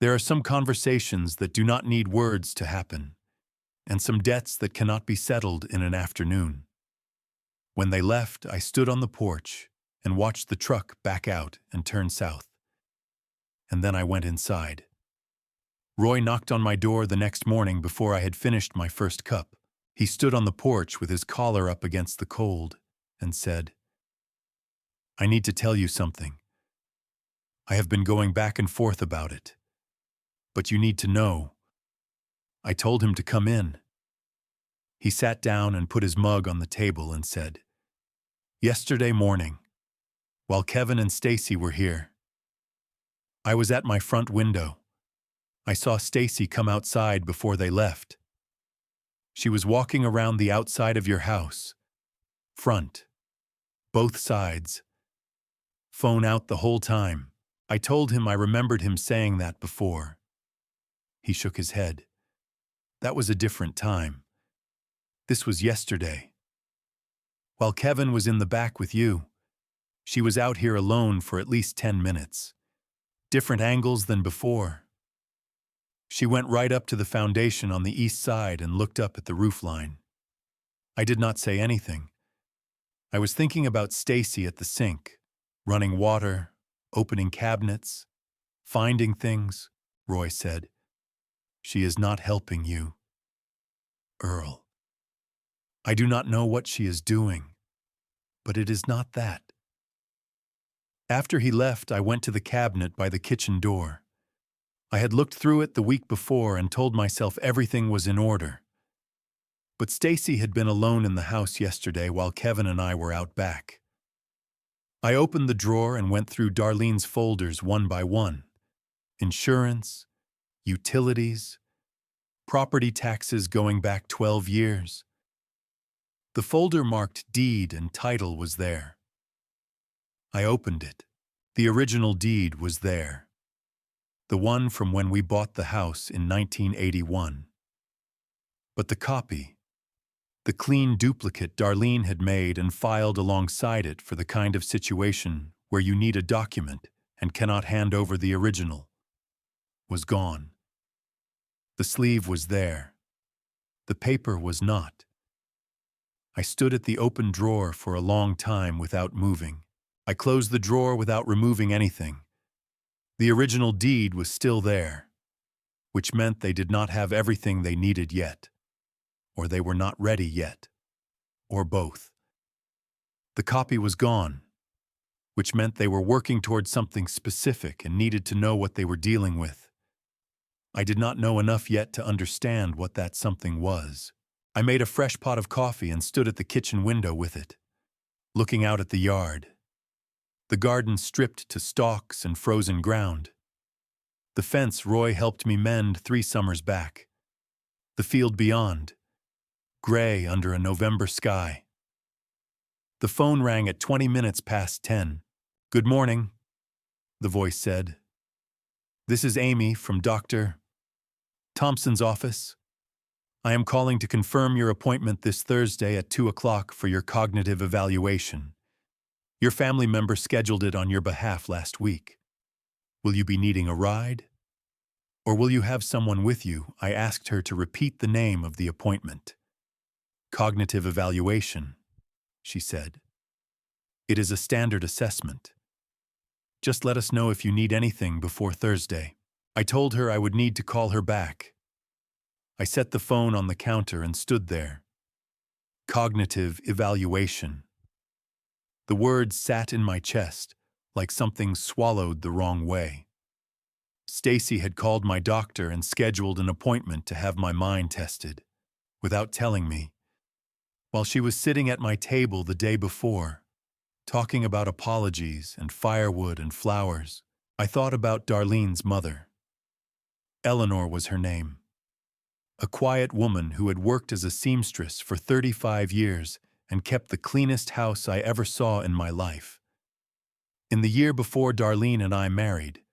There are some conversations that do not need words to happen, and some debts that cannot be settled in an afternoon. When they left, I stood on the porch and watched the truck back out and turn south. And then I went inside. Roy knocked on my door the next morning before I had finished my first cup. He stood on the porch with his collar up against the cold and said, "I need to tell you something. I have been going back and forth about it. But you need to know." I told him to come in. He sat down and put his mug on the table and said, "Yesterday morning, while Kevin and Stacy were here, I was at my front window. I saw Stacy come outside before they left. She was walking around the outside of your house. Front. Both sides. Phone out the whole time." I told him I remembered him saying that before. He shook his head. "That was a different time. This was yesterday. While Kevin was in the back with you, she was out here alone for at least 10 minutes. Different angles than before. She went right up to the foundation on the east side and looked up at the roof line. I did not say anything. I was thinking about Stacy at the sink, running water, opening cabinets, finding things, Roy said. She is not helping you, Earl. I do not know what she is doing, but it is not that. After he left, I went to the cabinet by the kitchen door. I had looked through it the week before and told myself everything was in order. But Stacy had been alone in the house yesterday while Kevin and I were out back. I opened the drawer and went through Darlene's folders one by one. Insurance, utilities, property taxes going back 12 years. The folder marked deed and title was there. I opened it. The original deed was there. The one from when we bought the house in 1981. But the copy, the clean duplicate Darlene had made and filed alongside it for the kind of situation where you need a document and cannot hand over the original, was gone. The sleeve was there. The paper was not. I stood at the open drawer for a long time without moving. I closed the drawer without removing anything. The original deed was still there, which meant they did not have everything they needed yet, or they were not ready yet, or both. The copy was gone, which meant they were working towards something specific and needed to know what they were dealing with. I did not know enough yet to understand what that something was. I made a fresh pot of coffee and stood at the kitchen window with it, looking out at the yard. The garden stripped to stalks and frozen ground. The fence Roy helped me mend 3 summers back. The field beyond, gray under a November sky. The phone rang at 20 minutes past 10. "Good morning," the voice said. "This is Amy from Dr. Thompson's office. I am calling to confirm your appointment this Thursday at 2 o'clock for your cognitive evaluation. Your family member scheduled it on your behalf last week. Will you be needing a ride? Or will you have someone with you?" I asked her to repeat the name of the appointment. "Cognitive evaluation," she said. "It is a standard assessment. Just let us know if you need anything before Thursday." I told her I would need to call her back. I set the phone on the counter and stood there. Cognitive evaluation. The words sat in my chest, like something swallowed the wrong way. Stacy had called my doctor and scheduled an appointment to have my mind tested, without telling me, while she was sitting at my table the day before, talking about apologies and firewood and flowers. I thought about Darlene's mother. Eleanor was her name. A quiet woman who had worked as a seamstress for 35 years and kept the cleanest house I ever saw in my life. In the year before Darlene and I married,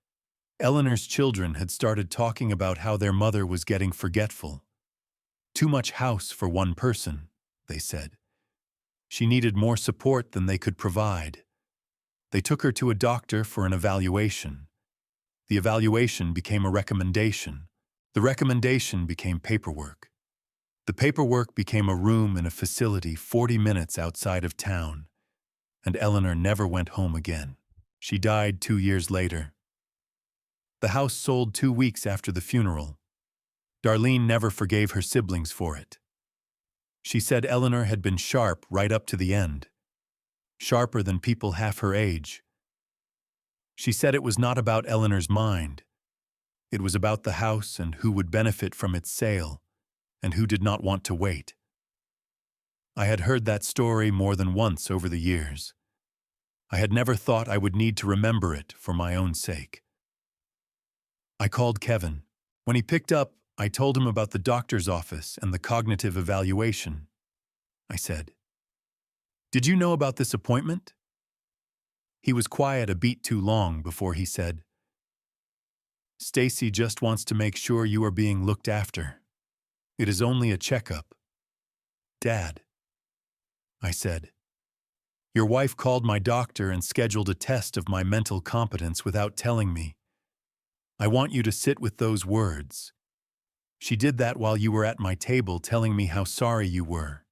Eleanor's children had started talking about how their mother was getting forgetful. Too much house for one person, they said. She needed more support than they could provide. They took her to a doctor for an evaluation. The evaluation became a recommendation. The recommendation became paperwork. The paperwork became a room in a facility 40 minutes outside of town, and Eleanor never went home again. She died 2 years later. The house sold 2 weeks after the funeral. Darlene never forgave her siblings for it. She said Eleanor had been sharp right up to the end, sharper than people half her age. She said it was not about Eleanor's mind. It was about the house and who would benefit from its sale, and who did not want to wait. I had heard that story more than once over the years. I had never thought I would need to remember it for my own sake. I called Kevin. When he picked up, I told him about the doctor's office and the cognitive evaluation. I said, "Did you know about this appointment?" He was quiet a beat too long before he said, "Stacy just wants to make sure you are being looked after. It is only a checkup." "Dad," I said, "your wife called my doctor and scheduled a test of my mental competence without telling me. I want you to sit with those words. She did that while you were at my table telling me how sorry you were."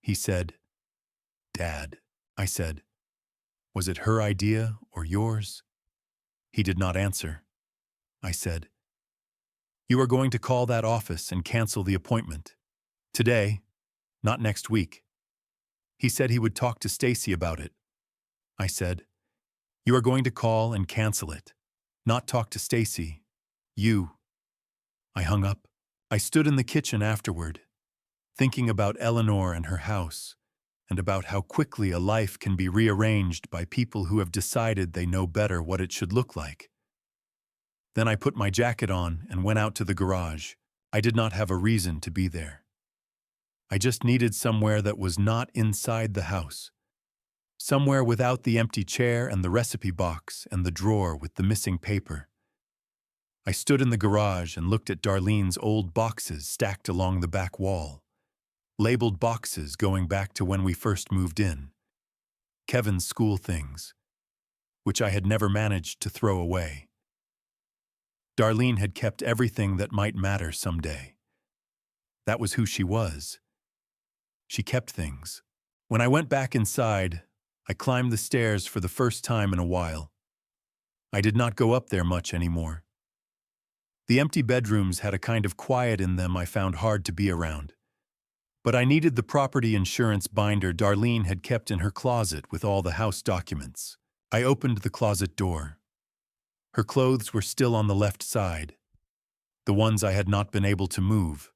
He said, "Dad," I said, "was it her idea or yours?" He did not answer. I said, "You are going to call that office and cancel the appointment. Today, not next week." He said he would talk to Stacy about it. I said, "You are going to call and cancel it, not talk to Stacy. You." I hung up. I stood in the kitchen afterward, thinking about Eleanor and her house, and about how quickly a life can be rearranged by people who have decided they know better what it should look like. Then I put my jacket on and went out to the garage. I did not have a reason to be there. I just needed somewhere that was not inside the house. Somewhere without the empty chair and the recipe box and the drawer with the missing paper. I stood in the garage and looked at Darlene's old boxes stacked along the back wall. Labeled boxes going back to when we first moved in. Kevin's school things, which I had never managed to throw away. Darlene had kept everything that might matter someday. That was who she was. She kept things. When I went back inside, I climbed the stairs for the first time in a while. I did not go up there much anymore. The empty bedrooms had a kind of quiet in them I found hard to be around. But I needed the property insurance binder Darlene had kept in her closet with all the house documents. I opened the closet door. Her clothes were still on the left side, the ones I had not been able to move.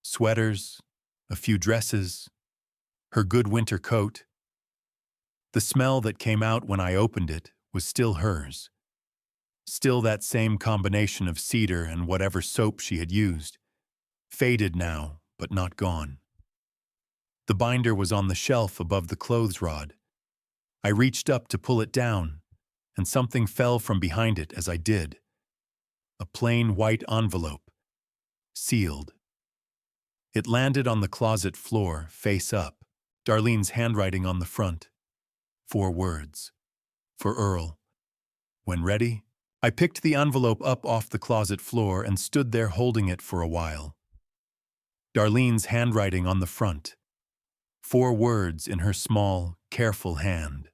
Sweaters, a few dresses, her good winter coat. The smell that came out when I opened it was still hers. Still that same combination of cedar and whatever soap she had used. Faded now, but not gone. The binder was on the shelf above the clothes rod. I reached up to pull it down, and something fell from behind it as I did. A plain white envelope, sealed. It landed on the closet floor, face up, Darlene's handwriting on the front. 4 words. For Earl. When ready, I picked the envelope up off the closet floor and stood there holding it for a while. Darlene's handwriting on the front. 4 words in her small, careful hand.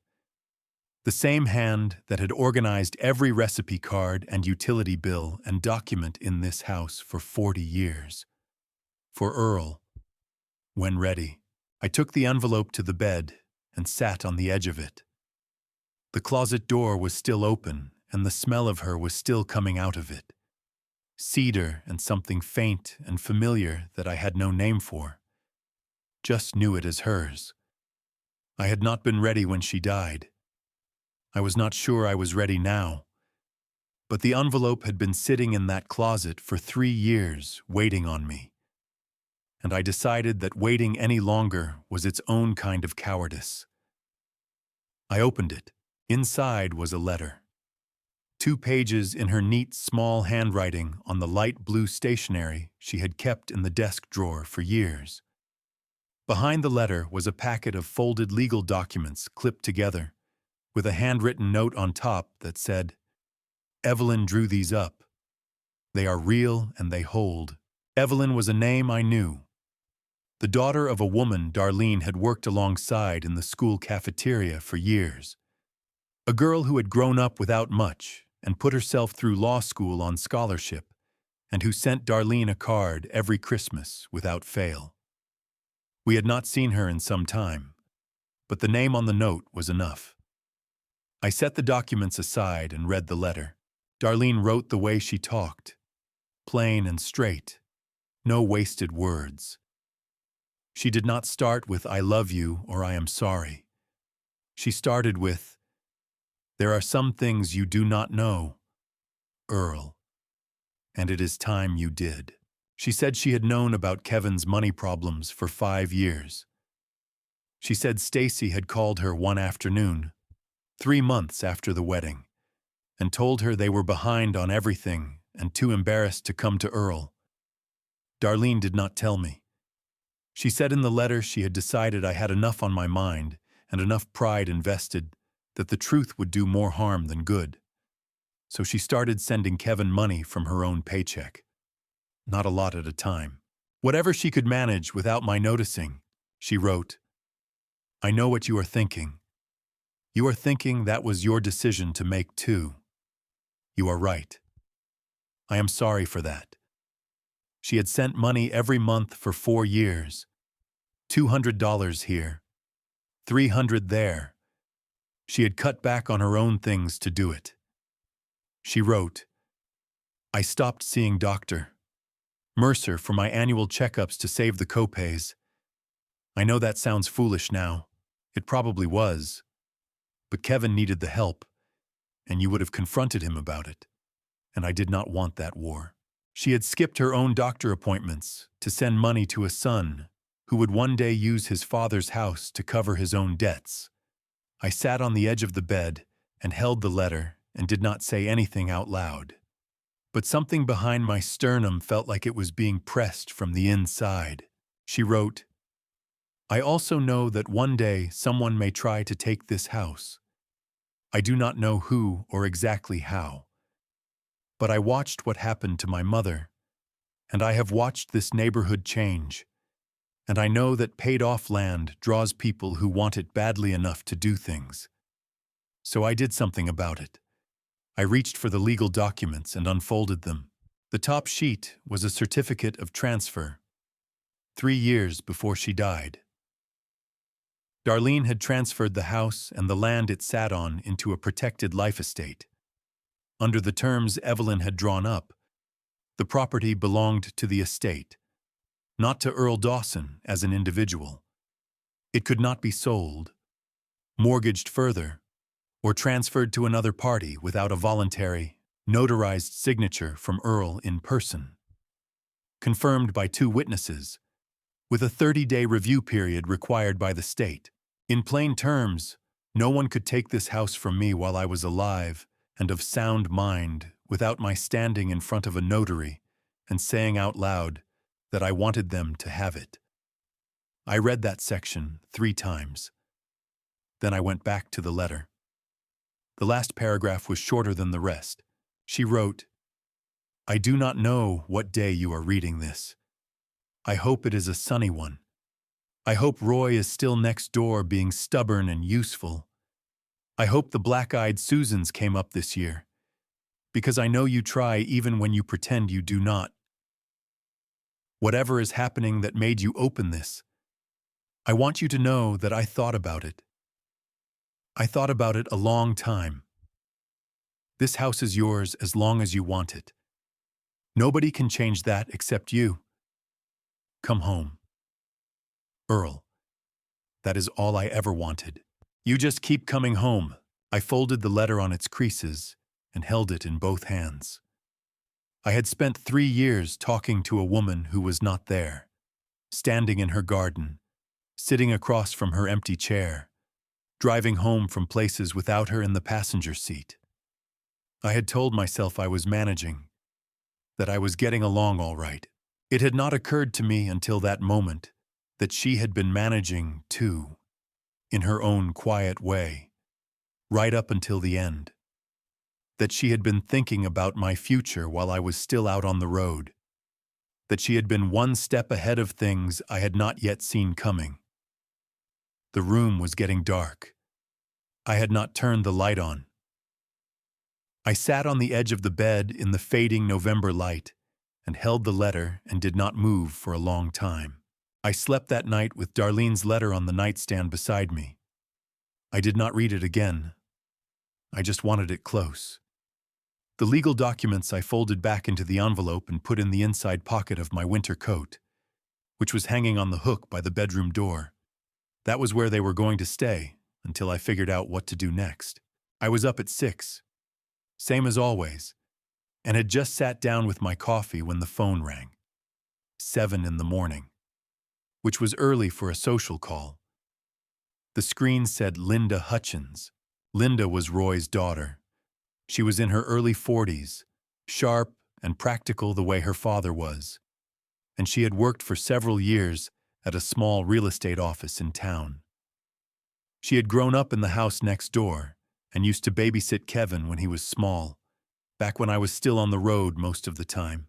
The same hand that had organized every recipe card and utility bill and document in this house for 40 years. For Earl. When ready, I took the envelope to the bed and sat on the edge of it. The closet door was still open, and the smell of her was still coming out of it. Cedar and something faint and familiar that I had no name for. Just knew it as hers. I had not been ready when she died. I was not sure I was ready now. But the envelope had been sitting in that closet for 3 years, waiting on me. And I decided that waiting any longer was its own kind of cowardice. I opened it. Inside was a letter. 2 pages in her neat, small handwriting on the light blue stationery she had kept in the desk drawer for years. Behind the letter was a packet of folded legal documents clipped together, with a handwritten note on top that said, "Evelyn drew these up. They are real and they hold." Evelyn was a name I knew. The daughter of a woman Darlene had worked alongside in the school cafeteria for years. A girl who had grown up without much and put herself through law school on scholarship, and who sent Darlene a card every Christmas without fail. We had not seen her in some time, but the name on the note was enough. I set the documents aside and read the letter. Darlene wrote the way she talked, plain and straight, no wasted words. She did not start with "I love you" or "I am sorry." She started with, "There are some things you do not know, Earl, and it is time you did." She said she had known about Kevin's money problems for 5 years. She said Stacy had called her one afternoon, 3 months after the wedding, and told her they were behind on everything and too embarrassed to come to Earl. Darlene did not tell me. She said in the letter she had decided I had enough on my mind and enough pride invested that the truth would do more harm than good. So she started sending Kevin money from her own paycheck. Not a lot at a time. Whatever she could manage without my noticing, she wrote, "I know what you are thinking. You are thinking that was your decision to make too. You are right. I am sorry for that. She had sent money every month for 4 years. $200 here, 300 there. She had cut back on her own things to do it. She wrote, I stopped seeing Dr. Mercer for my annual checkups to save the copays. I know that sounds foolish now. It probably was. But Kevin needed the help, and you would have confronted him about it. And I did not want that war. She had skipped her own doctor appointments to send money to a son who would one day use his father's house to cover his own debts. I sat on the edge of the bed and held the letter and did not say anything out loud. But something behind my sternum felt like it was being pressed from the inside. She wrote, I also know that one day someone may try to take this house. I do not know who or exactly how. But I watched what happened to my mother, and I have watched this neighborhood change, and I know that paid-off land draws people who want it badly enough to do things. So I did something about it. I reached for the legal documents and unfolded them. The top sheet was a certificate of transfer, 3 years before she died. Darlene had transferred the house and the land it sat on into a protected life estate. Under the terms Evelyn had drawn up, the property belonged to the estate, not to Earl Dawson as an individual. It could not be sold, mortgaged further, or transferred to another party without a voluntary, notarized signature from Earl in person, confirmed by 2 witnesses, with a 30-day review period required by the state. In plain terms, no one could take this house from me while I was alive and of sound mind without my standing in front of a notary and saying out loud that I wanted them to have it. I read that section 3 times. Then I went back to the letter. The last paragraph was shorter than the rest. She wrote, I do not know what day you are reading this. I hope it is a sunny one. I hope Roy is still next door being stubborn and useful. I hope the black-eyed Susans came up this year, because I know you try even when you pretend you do not. Whatever is happening that made you open this, I want you to know that I thought about it. I thought about it a long time. This house is yours as long as you want it. Nobody can change that except you. Come home. Earl. That is all I ever wanted. You just keep coming home. I folded the letter on its creases and held it in both hands. I had spent 3 years talking to a woman who was not there, standing in her garden, sitting across from her empty chair, driving home from places without her in the passenger seat. I had told myself I was managing, that I was getting along all right. It had not occurred to me until that moment that she had been managing too, in her own quiet way, right up until the end. That she had been thinking about my future while I was still out on the road. That she had been one step ahead of things I had not yet seen coming. The room was getting dark. I had not turned the light on. I sat on the edge of the bed in the fading November light and held the letter and did not move for a long time. I slept that night with Darlene's letter on the nightstand beside me. I did not read it again. I just wanted it close. The legal documents I folded back into the envelope and put in the inside pocket of my winter coat, which was hanging on the hook by the bedroom door. That was where they were going to stay until I figured out what to do next. I was up at 6, same as always, and had just sat down with my coffee when the phone rang. 7 in the morning, which was early for a social call. The screen said Linda Hutchins. Linda was Roy's daughter. She was in her early 40s, sharp and practical the way her father was, and she had worked for several years at a small real estate office in town. She had grown up in the house next door and used to babysit Kevin when he was small, back when I was still on the road most of the time.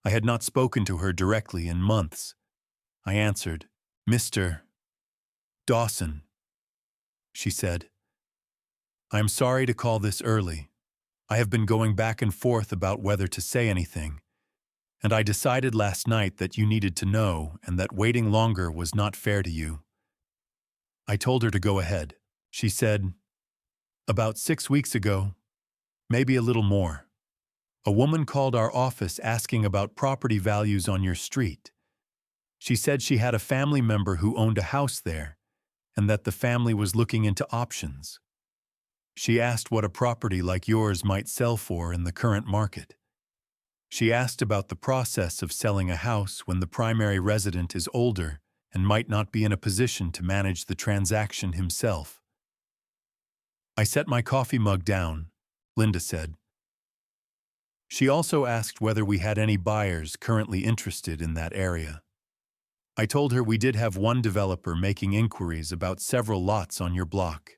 I had not spoken to her directly in months. I answered, "Mr. Dawson," she said. "I am sorry to call this early, I have been going back and forth about whether to say anything, and I decided last night that you needed to know and that waiting longer was not fair to you. I told her to go ahead. She said, about 6 weeks ago, maybe a little more, a woman called our office asking about property values on your street. She said she had a family member who owned a house there and that the family was looking into options. She asked what a property like yours might sell for in the current market. She asked about the process of selling a house when the primary resident is older and might not be in a position to manage the transaction himself. I set my coffee mug down, Linda said. She also asked whether we had any buyers currently interested in that area. I told her we did have one developer making inquiries about several lots on your block.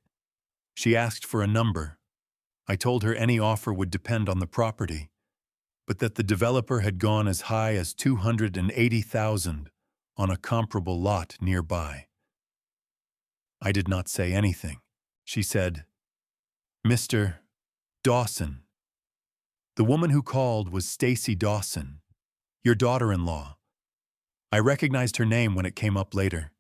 She asked for a number. I told her any offer would depend on the property, but that the developer had gone as high as $280,000 on a comparable lot nearby. I did not say anything. She said, Mr. Dawson. The woman who called was Stacy Dawson, your daughter-in-law. I recognized her name when it came up later.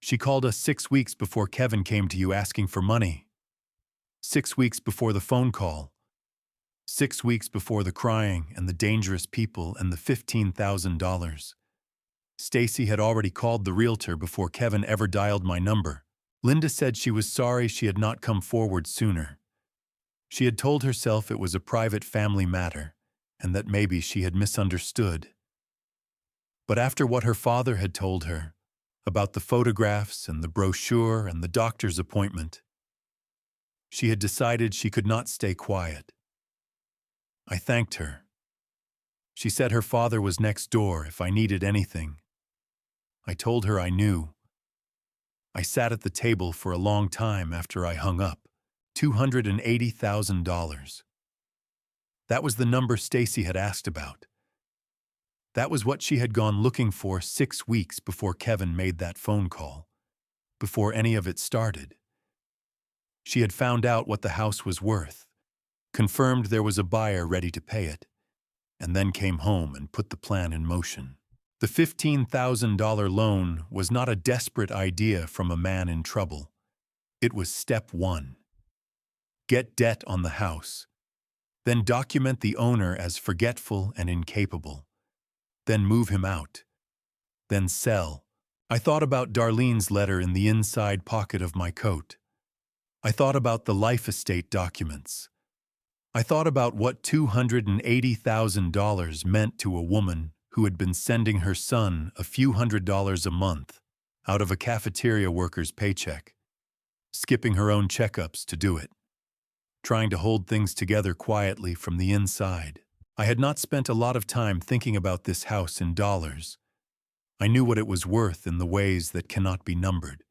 She called us 6 weeks before Kevin came to you asking for money. 6 weeks before the phone call. 6 weeks before the crying and the dangerous people and the $15,000. Stacy had already called the realtor before Kevin ever dialed my number. Linda said she was sorry she had not come forward sooner. She had told herself it was a private family matter and that maybe she had misunderstood. But after what her father had told her about the photographs and the brochure and the doctor's appointment, she had decided she could not stay quiet. I thanked her. She said her father was next door if I needed anything. I told her I knew. I sat at the table for a long time after I hung up. $280,000. That was the number Stacy had asked about. That was what she had gone looking for 6 weeks before Kevin made that phone call, before any of it started. She had found out what the house was worth, confirmed there was a buyer ready to pay it, and then came home and put the plan in motion. The $15,000 loan was not a desperate idea from a man in trouble. It was step one. Get debt on the house. Then document the owner as forgetful and incapable. Then move him out. Then sell. I thought about Darlene's letter in the inside pocket of my coat. I thought about the life estate documents. I thought about what $280,000 meant to a woman who had been sending her son a few $100s a month out of a cafeteria worker's paycheck, skipping her own checkups to do it, trying to hold things together quietly from the inside. I had not spent a lot of time thinking about this house in dollars. I knew what it was worth in the ways that cannot be numbered.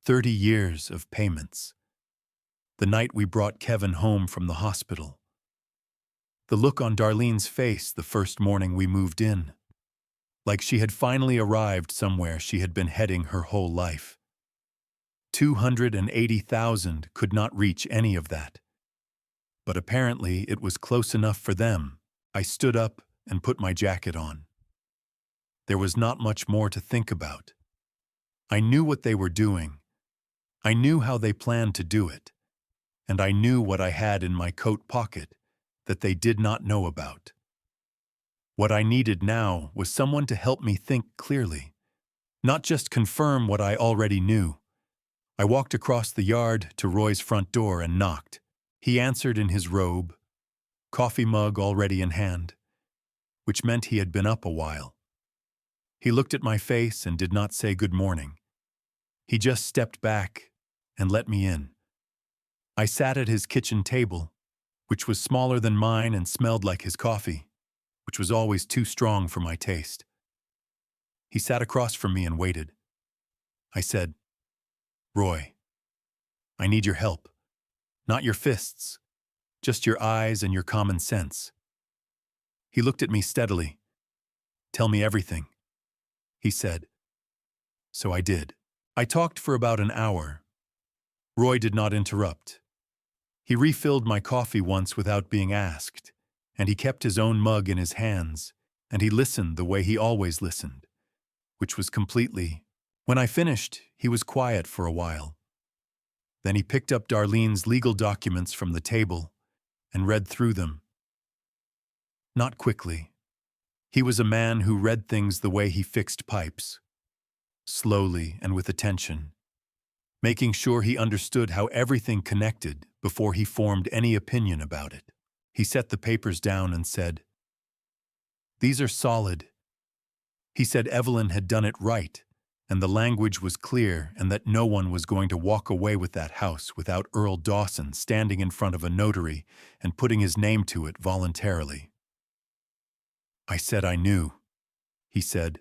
30 years of payments. The night we brought Kevin home from the hospital. The look on Darlene's face the first morning we moved in. Like she had finally arrived somewhere she had been heading her whole life. $280,000 could not reach any of that. But apparently it was close enough for them. I stood up and put my jacket on. There was not much more to think about. I knew what they were doing. I knew how they planned to do it. And I knew what I had in my coat pocket that they did not know about. What I needed now was someone to help me think clearly, not just confirm what I already knew. I walked across the yard to Roy's front door and knocked. He answered in his robe, coffee mug already in hand, which meant he had been up a while. He looked at my face and did not say good morning. He just stepped back and let me in. I sat at his kitchen table, which was smaller than mine and smelled like his coffee, which was always too strong for my taste. He sat across from me and waited. I said, Roy, I need your help. Not your fists, just your eyes and your common sense. He looked at me steadily. Tell me everything, he said. So I did. I talked for about an hour. Roy did not interrupt. He refilled my coffee once without being asked, and he kept his own mug in his hands, and he listened the way he always listened, which was completely. When I finished, he was quiet for a while. Then he picked up Darlene's legal documents from the table and read through them. Not quickly. He was a man who read things the way he fixed pipes, slowly and with attention, making sure he understood how everything connected before he formed any opinion about it. He set the papers down and said, "These are solid." He said Evelyn had done it right, and the language was clear, and that no one was going to walk away with that house without Earl Dawson standing in front of a notary and putting his name to it voluntarily. I said I knew. He said,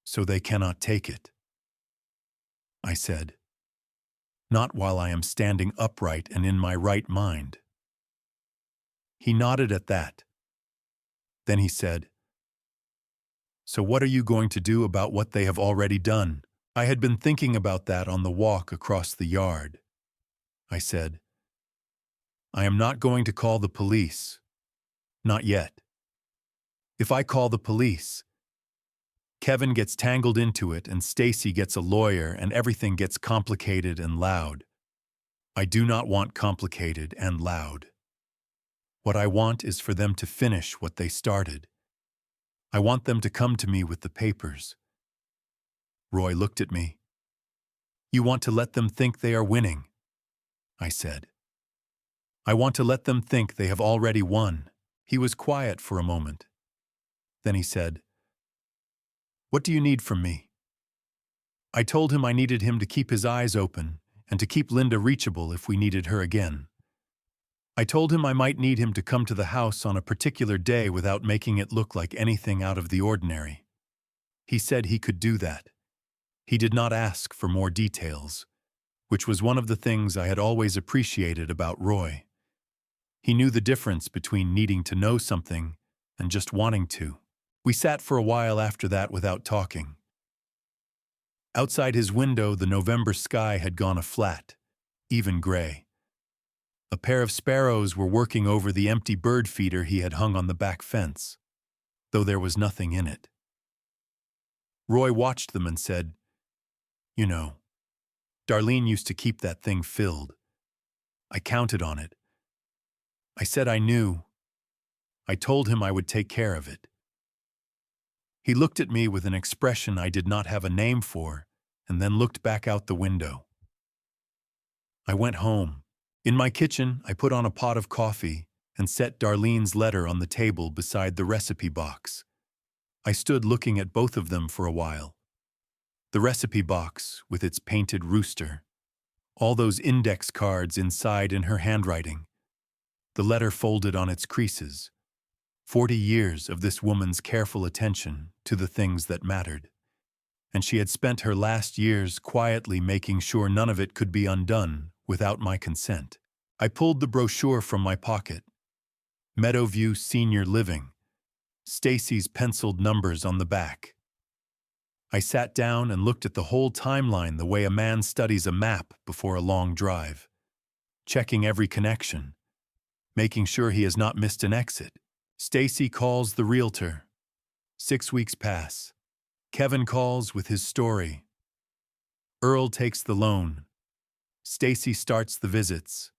"So they cannot take it." I said, "Not while I am standing upright and in my right mind." He nodded at that. Then he said, "So what are you going to do about what they have already done?" I had been thinking about that on the walk across the yard. I said, "I am not going to call the police. Not yet. If I call the police, Kevin gets tangled into it and Stacy gets a lawyer and everything gets complicated and loud. I do not want complicated and loud. What I want is for them to finish what they started. I want them to come to me with the papers." Roy looked at me. "You want to let them think they are winning?" I said. "I want to let them think they have already won." He was quiet for a moment. Then he said, "What do you need from me?" I told him I needed him to keep his eyes open and to keep Linda reachable if we needed her again. I told him I might need him to come to the house on a particular day without making it look like anything out of the ordinary. He said he could do that. He did not ask for more details, which was one of the things I had always appreciated about Roy. He knew the difference between needing to know something and just wanting to. We sat for a while after that without talking. Outside his window, the November sky had gone a flat, even gray. A pair of sparrows were working over the empty bird feeder he had hung on the back fence, though there was nothing in it. Roy watched them and said, "You know, Darlene used to keep that thing filled. I counted on it. I said I knew. I told him I would take care of it." He looked at me with an expression I did not have a name for, and then looked back out the window. I went home. In my kitchen, I put on a pot of coffee and set Darlene's letter on the table beside the recipe box. I stood looking at both of them for a while. The recipe box, with its painted rooster, all those index cards inside in her handwriting, the letter folded on its creases. 40 years of this woman's careful attention to the things that mattered. And she had spent her last years quietly making sure none of it could be undone without my consent. I pulled the brochure from my pocket. Meadowview Senior Living. Stacy's penciled numbers on the back. I sat down and looked at the whole timeline the way a man studies a map before a long drive, checking every connection, making sure he has not missed an exit. Stacy calls the realtor. 6 weeks pass. Kevin calls with his story. Earl takes the loan. Stacy starts the visits,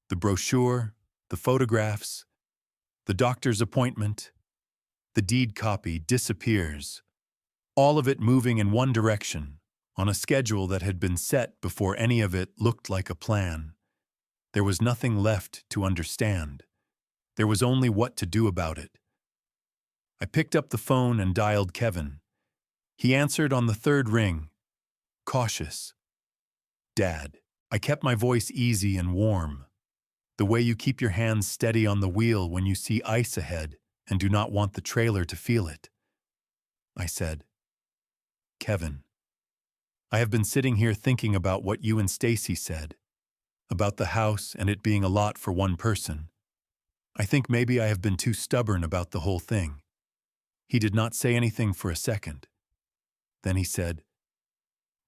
the brochure, the photographs, the doctor's appointment. The deed copy disappears, all of it moving in one direction, on a schedule that had been set before any of it looked like a plan. There was nothing left to understand. There was only what to do about it. I picked up the phone and dialed Kevin. He answered on the third ring, cautious. "Dad." I kept my voice easy and warm, the way you keep your hands steady on the wheel when you see ice ahead and do not want the trailer to feel it. I said, "Kevin, I have been sitting here thinking about what you and Stacy said, about the house and it being a lot for one person. I think maybe I have been too stubborn about the whole thing." He did not say anything for a second. Then he said,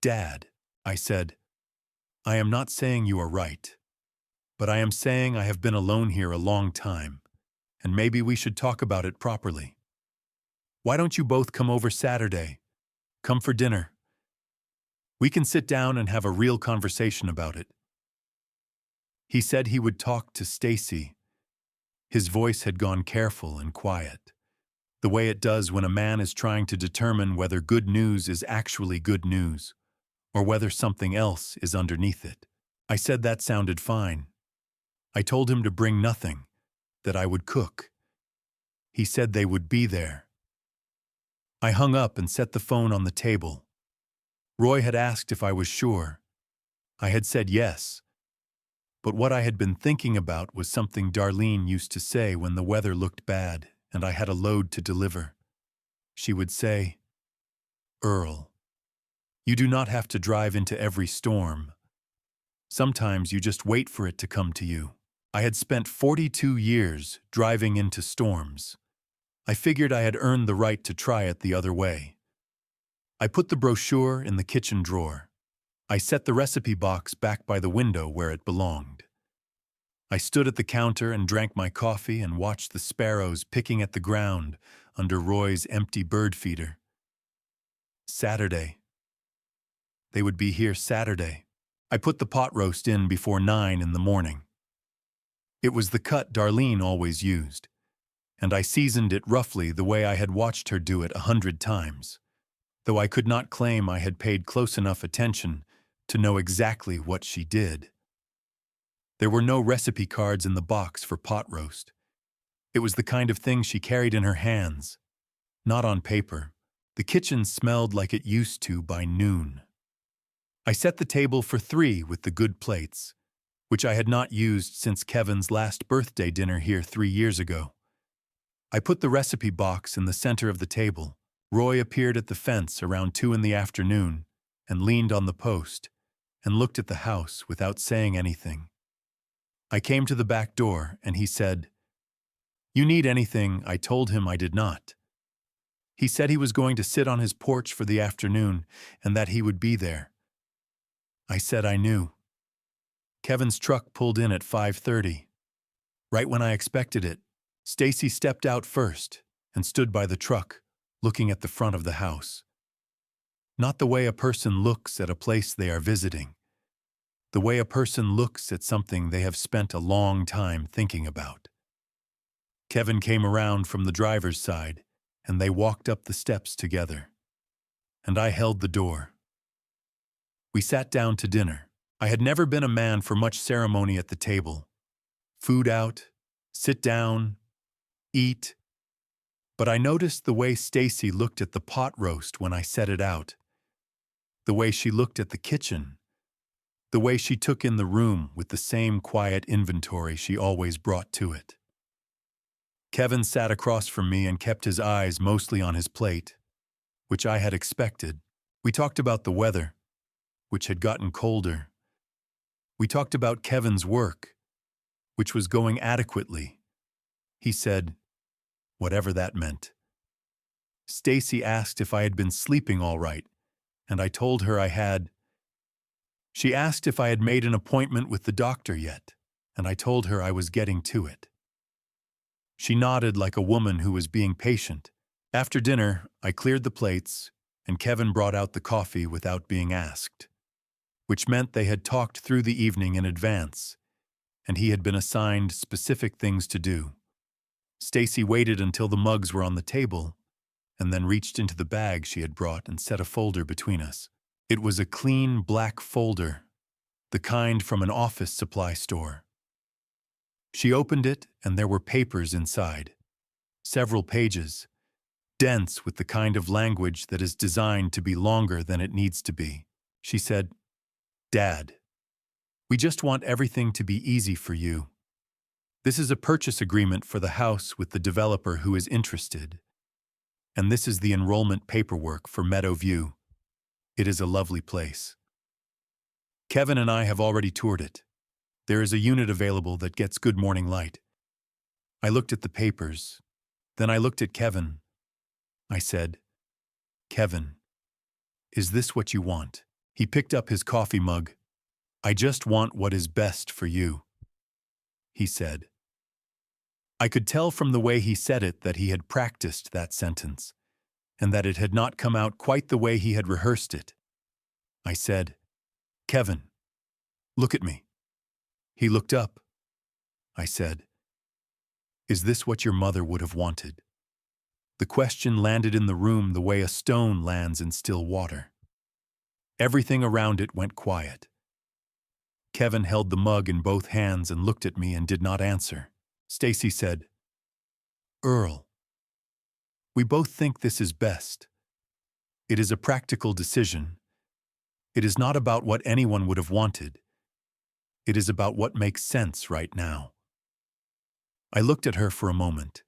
"Dad," I said, "I am not saying you are right. but I am saying I have been alone here a long time, and maybe we should talk about it properly. Why don't you both come over Saturday? Come for dinner. We can sit down and have a real conversation about it." He said he would talk to Stacy. His voice had gone careful and quiet, the way it does when a man is trying to determine whether good news is actually good news, or whether something else is underneath it. I said that sounded fine. I told him to bring nothing, that I would cook. He said they would be there. I hung up and set the phone on the table. Roy had asked if I was sure. I had said yes. But what I had been thinking about was something Darlene used to say when the weather looked bad and I had a load to deliver. She would say, "Earl, you do not have to drive into every storm. Sometimes you just wait for it to come to you." I had spent 42 years driving into storms. I figured I had earned the right to try it the other way. I put the brochure in the kitchen drawer. I set the recipe box back by the window where it belonged. I stood at the counter and drank my coffee and watched the sparrows picking at the ground under Roy's empty bird feeder. Saturday. They would be here Saturday. I put the pot roast in before 9 in the morning. It was the cut Darlene always used, and I seasoned it roughly the way I had watched her do it 100 times, though I could not claim I had paid close enough attention to know exactly what she did. There were no recipe cards in the box for pot roast. It was the kind of thing she carried in her hands, not on paper. The kitchen smelled like it used to by noon. I set the table for 3 with the good plates, which I had not used since Kevin's last birthday dinner here 3 years ago. I put the recipe box in the center of the table. Roy appeared at the fence around 2 in the afternoon and leaned on the post and looked at the house without saying anything. I came to the back door and he said, "You need anything?" I told him I did not. He said he was going to sit on his porch for the afternoon and that he would be there. I said I knew. Kevin's truck pulled in at 5:30. Right when I expected it, Stacy stepped out first and stood by the truck, looking at the front of the house. Not the way a person looks at a place they are visiting. The way a person looks at something they have spent a long time thinking about. Kevin came around from the driver's side, and they walked up the steps together. And I held the door. We sat down to dinner. I had never been a man for much ceremony at the table. Food out, sit down, eat. But I noticed the way Stacy looked at the pot roast when I set it out. The way she looked at the kitchen. The way she took in the room with the same quiet inventory she always brought to it. Kevin sat across from me and kept his eyes mostly on his plate, which I had expected. We talked about the weather, which had gotten colder. We talked about Kevin's work, which was going adequately. He said, whatever that meant. Stacy asked if I had been sleeping all right, and I told her I had. She asked if I had made an appointment with the doctor yet, and I told her I was getting to it. She nodded like a woman who was being patient. After dinner, I cleared the plates, and Kevin brought out the coffee without being asked, which meant they had talked through the evening in advance, and he had been assigned specific things to do. Stacy waited until the mugs were on the table, and then reached into the bag she had brought and set a folder between us. It was a clean black folder, the kind from an office supply store. She opened it, and there were papers inside. Several pages, dense with the kind of language that is designed to be longer than it needs to be. She said, "Dad, we just want everything to be easy for you. This is a purchase agreement for the house with the developer who is interested. And this is the enrollment paperwork for Meadow View. It is a lovely place. Kevin and I have already toured it. There is a unit available that gets good morning light." I looked at the papers. Then I looked at Kevin. I said, "Kevin, is this what you want?" He picked up his coffee mug. "I just want what is best for you." he said. I could tell from the way he said it that he had practiced that sentence, and that it had not come out quite the way he had rehearsed it. I said, "Kevin, look at me." He looked up. I said, "Is this what your mother would have wanted?" The question landed in the room the way a stone lands in still water. Everything around it went quiet. Kevin held the mug in both hands and looked at me and did not answer. Stacy said, "Earl, we both think this is best. It is a practical decision. It is not about what anyone would have wanted. It is about what makes sense right now." I looked at her for a moment.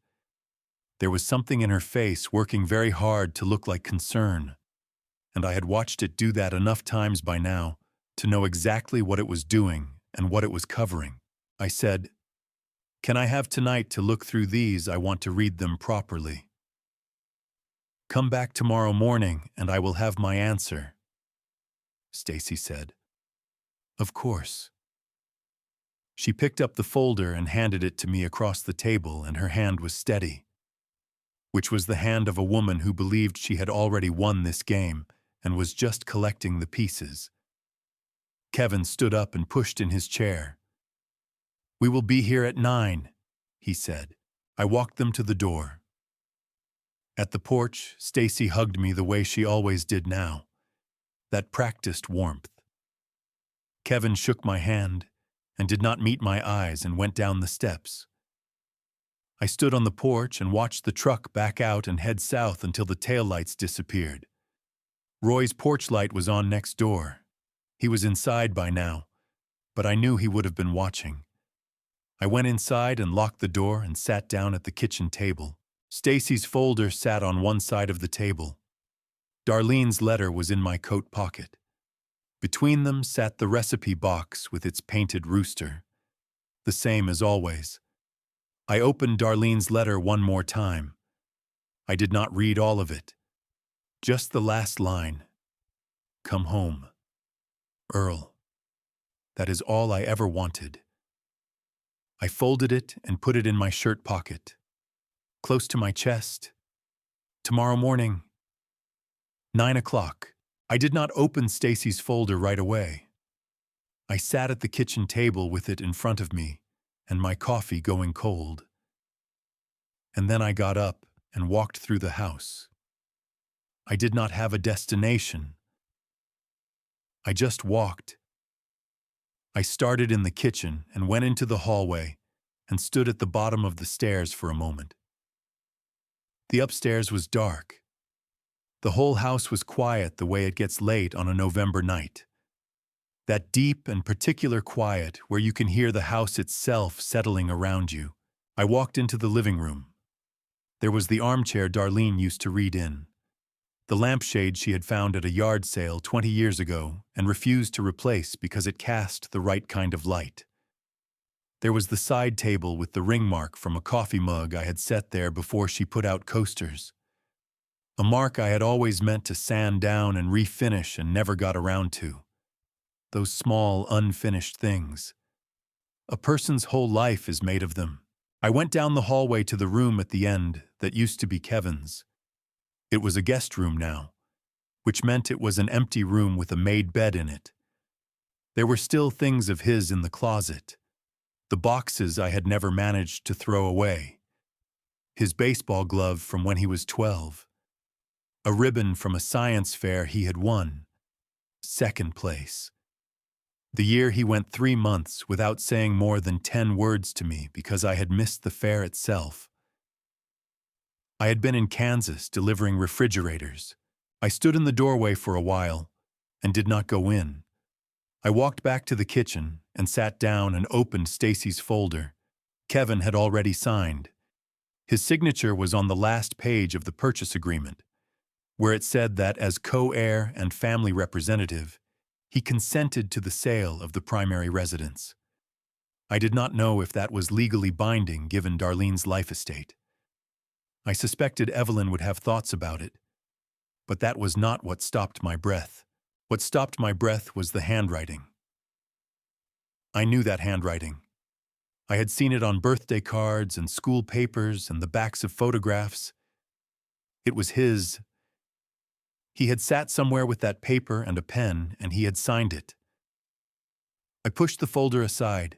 There was something in her face working very hard to look like concern, and I had watched it do that enough times by now to know exactly what it was doing and what it was covering. I said, "Can I have tonight to look through these? I want to read them properly. Come back tomorrow morning and I will have my answer." Stacy said, "Of course." She picked up the folder and handed it to me across the table, and her hand was steady, which was the hand of a woman who believed she had already won this game and was just collecting the pieces. Kevin stood up and pushed in his chair. "We will be here at 9, he said. I walked them to the door. At the porch, Stacy hugged me the way she always did now, that practiced warmth. Kevin shook my hand and did not meet my eyes and went down the steps. I stood on the porch and watched the truck back out and head south until the taillights disappeared. Roy's porch light was on next door. He was inside by now, but I knew he would have been watching. I went inside and locked the door and sat down at the kitchen table. Stacy's folder sat on one side of the table. Darlene's letter was in my coat pocket. Between them sat the recipe box with its painted rooster, the same as always. I opened Darlene's letter one more time. I did not read all of it. Just the last line. "Come home. Earl." That is all I ever wanted. I folded it and put it in my shirt pocket, close to my chest. Tomorrow morning, 9 o'clock. I did not open Stacy's folder right away. I sat at the kitchen table with it in front of me and my coffee going cold. And then I got up and walked through the house. I did not have a destination. I just walked. I started in the kitchen and went into the hallway and stood at the bottom of the stairs for a moment. The upstairs was dark. The whole house was quiet the way it gets late on a November night. That deep and particular quiet where you can hear the house itself settling around you. I walked into the living room. There was the armchair Darlene used to read in, the lampshade she had found at a yard sale 20 years ago and refused to replace because it cast the right kind of light. There was the side table with the ring mark from a coffee mug I had set there before she put out coasters. A mark I had always meant to sand down and refinish and never got around to. Those small, unfinished things. A person's whole life is made of them. I went down the hallway to the room at the end that used to be Kevin's. It was a guest room now, which meant it was an empty room with a made bed in it. There were still things of his in the closet. The boxes I had never managed to throw away. His baseball glove from when he was 12. A ribbon from a science fair he had won. 2nd place. The year he went 3 months without saying more than 10 words to me because I had missed the fair itself. I had been in Kansas delivering refrigerators. I stood in the doorway for a while and did not go in. I walked back to the kitchen and sat down and opened Stacy's folder. Kevin had already signed. His signature was on the last page of the purchase agreement, where it said that as co-heir and family representative, he consented to the sale of the primary residence. I did not know if that was legally binding given Darlene's life estate. I suspected Evelyn would have thoughts about it, but that was not what stopped my breath. What stopped my breath was the handwriting. I knew that handwriting. I had seen it on birthday cards and school papers and the backs of photographs. It was his. He had sat somewhere with that paper and a pen, and he had signed it. I pushed the folder aside.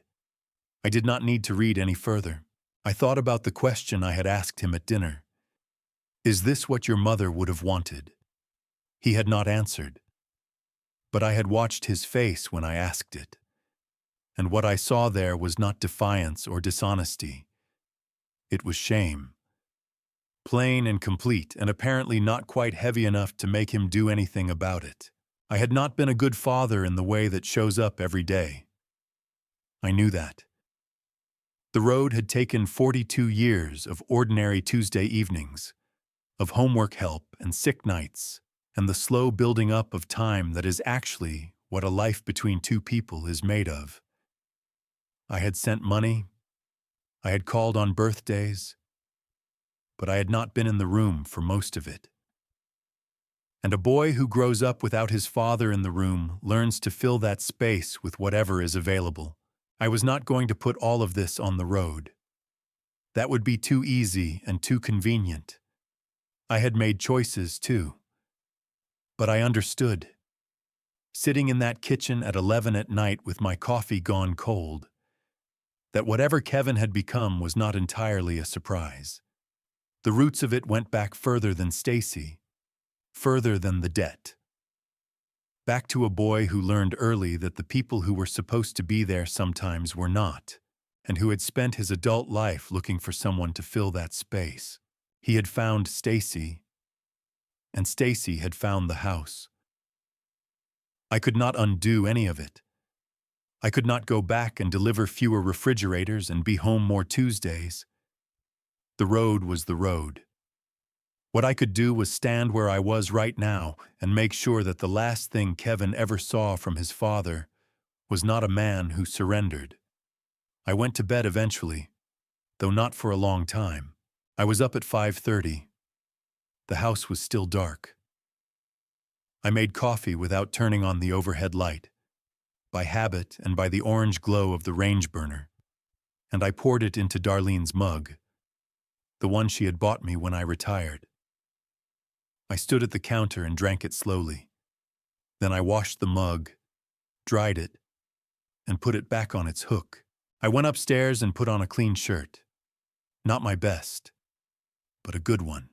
I did not need to read any further. I thought about the question I had asked him at dinner. Is this what your mother would have wanted? He had not answered. But I had watched his face when I asked it. And what I saw there was not defiance or dishonesty. It was shame. Plain and complete, and apparently not quite heavy enough to make him do anything about it. I had not been a good father in the way that shows up every day. I knew that. The road had taken 42 years of ordinary Tuesday evenings, of homework help and sick nights, and the slow building up of time that is actually what a life between two people is made of. I had sent money. I had called on birthdays. But I had not been in the room for most of it. And a boy who grows up without his father in the room learns to fill that space with whatever is available. I was not going to put all of this on the road. That would be too easy and too convenient. I had made choices too. But I understood. Sitting in that kitchen at 11 at night with my coffee gone cold, that whatever Kevin had become was not entirely a surprise. The roots of it went back further than Stacy, further than the debt. Back to a boy who learned early that the people who were supposed to be there sometimes were not, and who had spent his adult life looking for someone to fill that space. He had found Stacy, and Stacy had found the house. I could not undo any of it. I could not go back and deliver fewer refrigerators and be home more Tuesdays. The road was the road. What I could do was stand where I was right now and make sure that the last thing Kevin ever saw from his father was not a man who surrendered. I went to bed eventually, though not for a long time. I was up at 5:30. The house was still dark. I made coffee without turning on the overhead light, by habit and by the orange glow of the range burner, and I poured it into Darlene's mug, the one she had bought me when I retired. I stood at the counter and drank it slowly. Then I washed the mug, dried it, and put it back on its hook. I went upstairs and put on a clean shirt. Not my best, but a good one.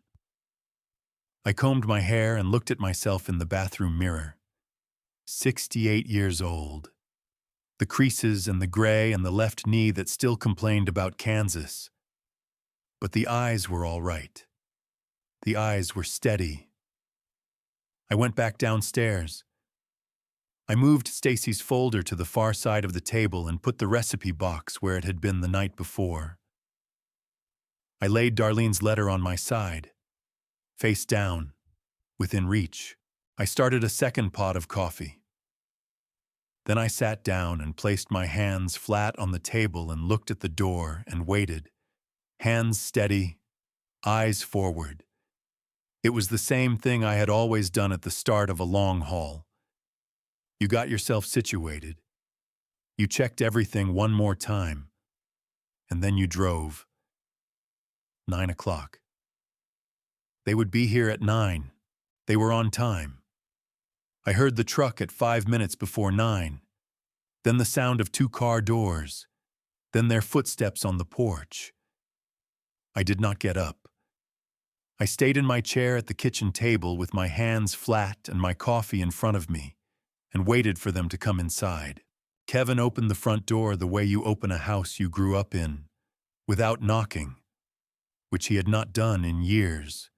I combed my hair and looked at myself in the bathroom mirror. 68 years old. The creases and the gray and the left knee that still complained about Kansas. But the eyes were all right. The eyes were steady. I went back downstairs. I moved Stacy's folder to the far side of the table and put the recipe box where it had been the night before. I laid Darlene's letter on my side, face down, within reach. I started a second pot of coffee. Then I sat down and placed my hands flat on the table and looked at the door and waited, hands steady, eyes forward. It was the same thing I had always done at the start of a long haul. You got yourself situated. You checked everything one more time. And then you drove. 9 o'clock. They would be here at 9. They were on time. I heard the truck at 5 minutes before 9. Then the sound of 2 car doors. Then their footsteps on the porch. I did not get up. I stayed in my chair at the kitchen table with my hands flat and my coffee in front of me, and waited for them to come inside. Kevin opened the front door the way you open a house you grew up in, without knocking, which he had not done in years.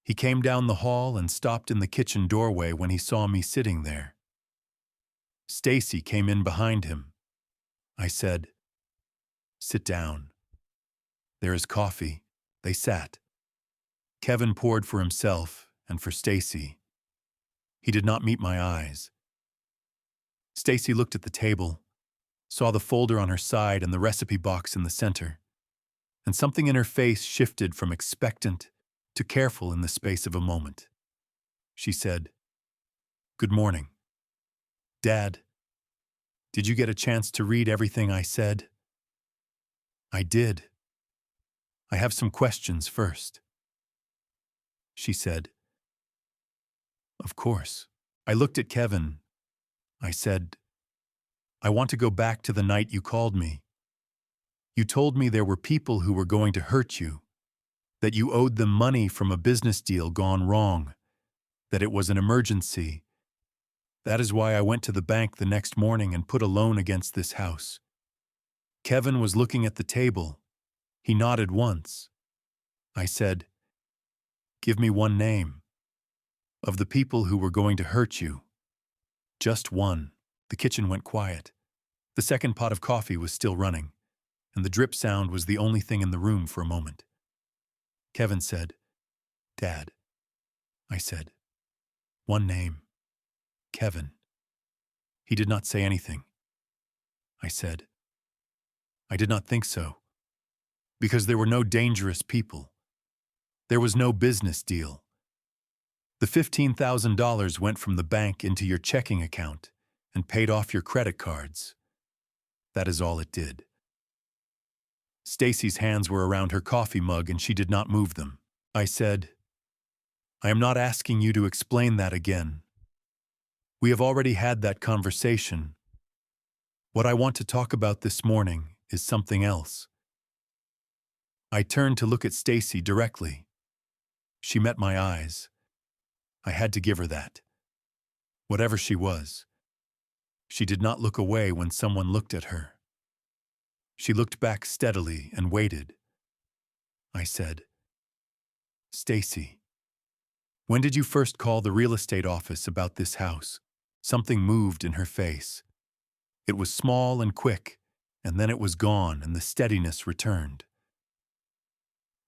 He came down the hall and stopped in the kitchen doorway when he saw me sitting there. Stacy came in behind him. I said, "Sit down. There is coffee." They sat. Kevin poured for himself and for Stacy. He did not meet my eyes. Stacy looked at the table, saw the folder on her side and the recipe box in the center, and something in her face shifted from expectant to careful in the space of a moment. She said, "Good morning. Dad, did you get a chance to read everything I said?" I did. I have some questions first. She said, Of course. I looked at Kevin. I said, I want to go back to the night you called me. You told me there were people who were going to hurt you, that you owed them money from a business deal gone wrong, that it was an emergency. That is why I went to the bank the next morning and put a loan against this house. Kevin was looking at the table. He nodded once. I said, Give me one name. Of the people who were going to hurt you. Just one. The kitchen went quiet. The second pot of coffee was still running, and the drip sound was the only thing in the room for a moment. Kevin said, Dad. I said, One name. Kevin. He did not say anything. I said, I did not think so. Because there were no dangerous people. There was no business deal. The $15,000 went from the bank into your checking account and paid off your credit cards. That is all it did. Stacy's hands were around her coffee mug and she did not move them. I said, I am not asking you to explain that again. We have already had that conversation. What I want to talk about this morning is something else. I turned to look at Stacy directly. She met my eyes. I had to give her that. Whatever she was. She did not look away when someone looked at her. She looked back steadily and waited. I said, Stacy, when did you first call the real estate office about this house? Something moved in her face. It was small and quick, and then it was gone and the steadiness returned.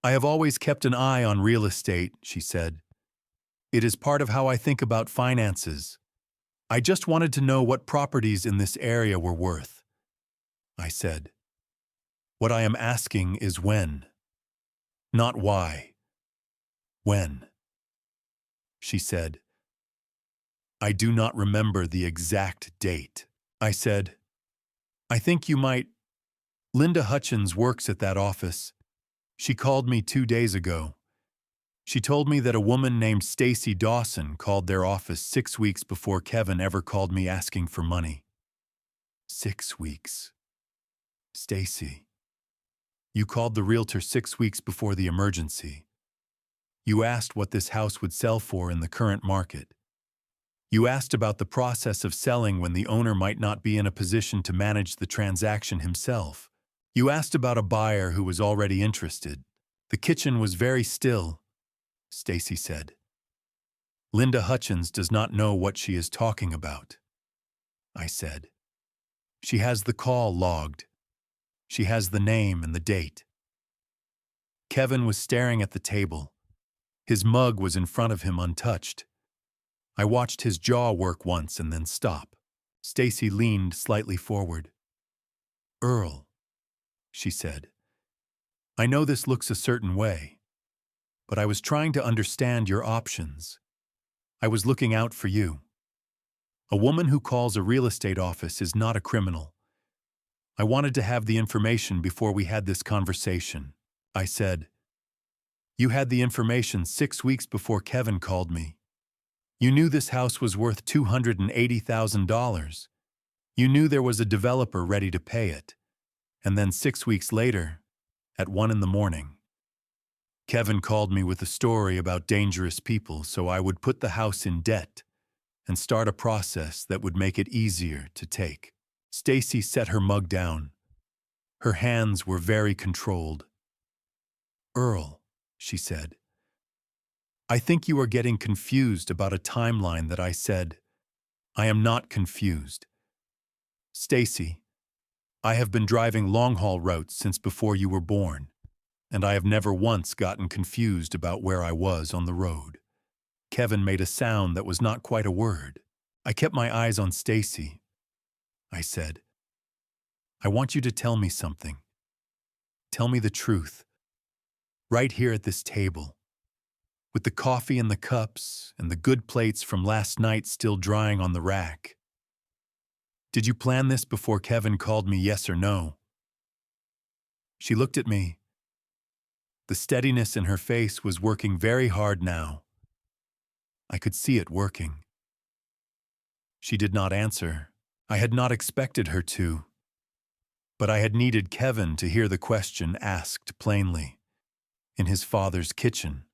I have always kept an eye on real estate, she said. It is part of how I think about finances. I just wanted to know what properties in this area were worth. I said, What I am asking is when. Not why. When. She said, I do not remember the exact date. I said, I think you might. Linda Hutchins works at that office. She called me 2 days ago. She told me that a woman named Stacy Dawson called their office 6 weeks before Kevin ever called me asking for money. 6 weeks. Stacy. You called the realtor 6 weeks before the emergency. You asked what this house would sell for in the current market. You asked about the process of selling when the owner might not be in a position to manage the transaction himself. You asked about a buyer who was already interested. The kitchen was very still, Stacy said. Linda Hutchins does not know what she is talking about. I said. She has the call logged. She has the name and the date. Kevin was staring at the table. His mug was in front of him untouched. I watched his jaw work once and then stop. Stacy leaned slightly forward. Earl, she said. I know this looks a certain way, but I was trying to understand your options. I was looking out for you. A woman who calls a real estate office is not a criminal. I wanted to have the information before we had this conversation. I said, You had the information 6 weeks before Kevin called me. You knew this house was worth $280,000. You knew there was a developer ready to pay it. And then 6 weeks later, at 1 a.m, Kevin called me with a story about dangerous people so I would put the house in debt and start a process that would make it easier to take. Stacy set her mug down. Her hands were very controlled. Earl, she said, I think you are getting confused about a timeline that I said. I am not confused. Stacy, I have been driving long-haul routes since before you were born, and I have never once gotten confused about where I was on the road. Kevin made a sound that was not quite a word. I kept my eyes on Stacy. I said, I want you to tell me something. Tell me the truth. Right here at this table, with the coffee in the cups and the good plates from last night still drying on the rack. Did you plan this before Kevin called me, yes or no? She looked at me. The steadiness in her face was working very hard now. I could see it working. She did not answer. I had not expected her to. But I had needed Kevin to hear the question asked plainly, in his father's kitchen,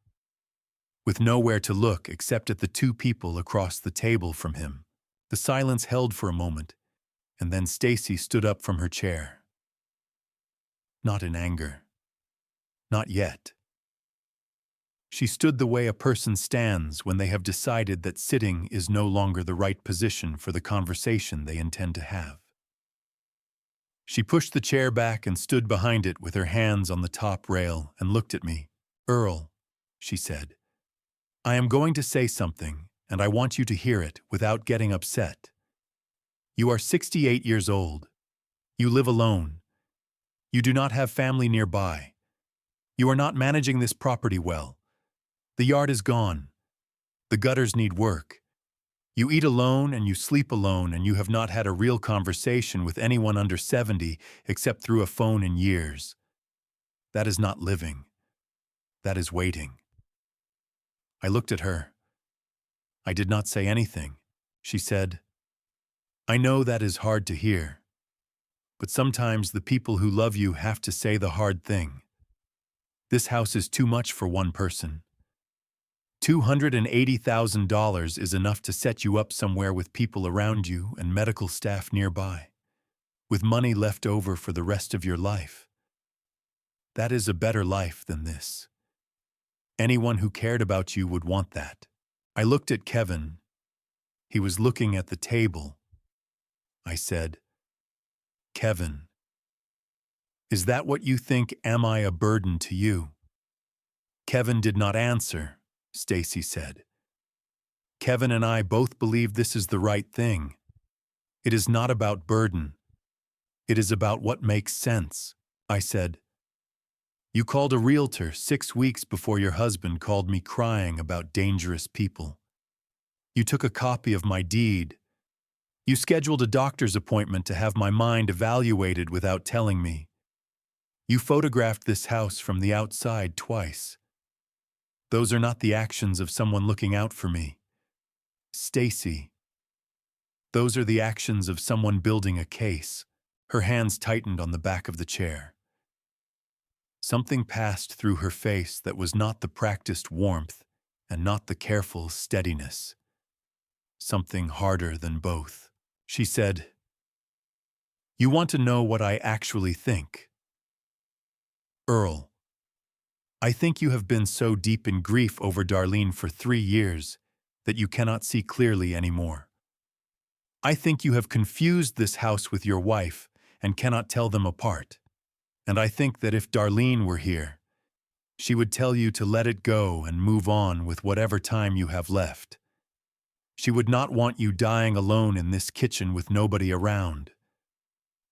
with nowhere to look except at the two people across the table from him. The silence held for a moment, and then Stacy stood up from her chair. Not in anger. Not yet. She stood the way a person stands when they have decided that sitting is no longer the right position for the conversation they intend to have. She pushed the chair back and stood behind it with her hands on the top rail and looked at me. "Earl," she said, "I am going to say something, and I want you to hear it without getting upset. You are 68 years old. You live alone. You do not have family nearby. You are not managing this property well. The yard is gone. The gutters need work. You eat alone and you sleep alone, and you have not had a real conversation with anyone under 70 except through a phone in years. That is not living. That is waiting." I looked at her. I did not say anything. She said, "I know that is hard to hear, but sometimes the people who love you have to say the hard thing. This house is too much for one person. $280,000 is enough to set you up somewhere with people around you and medical staff nearby, with money left over for the rest of your life. That is a better life than this. Anyone who cared about you would want that." I looked at Kevin. He was looking at the table. I said, "Kevin, is that what you think? Am I a burden to you?" Kevin did not answer. Stacy said, "Kevin and I both believe this is the right thing. It is not about burden. It is about what makes sense." I said, "You called a realtor 6 weeks before your husband called me crying about dangerous people. You took a copy of my deed. You scheduled a doctor's appointment to have my mind evaluated without telling me. You photographed this house from the outside twice. Those are not the actions of someone looking out for me. Stacy, those are the actions of someone building a case." Her hands tightened on the back of the chair. Something passed through her face that was not the practiced warmth and not the careful steadiness. Something harder than both. She said, "You want to know what I actually think? Earl, I think you have been so deep in grief over Darlene for 3 years that you cannot see clearly anymore. I think you have confused this house with your wife and cannot tell them apart. And I think that if Darlene were here, she would tell you to let it go and move on with whatever time you have left. She would not want you dying alone in this kitchen with nobody around."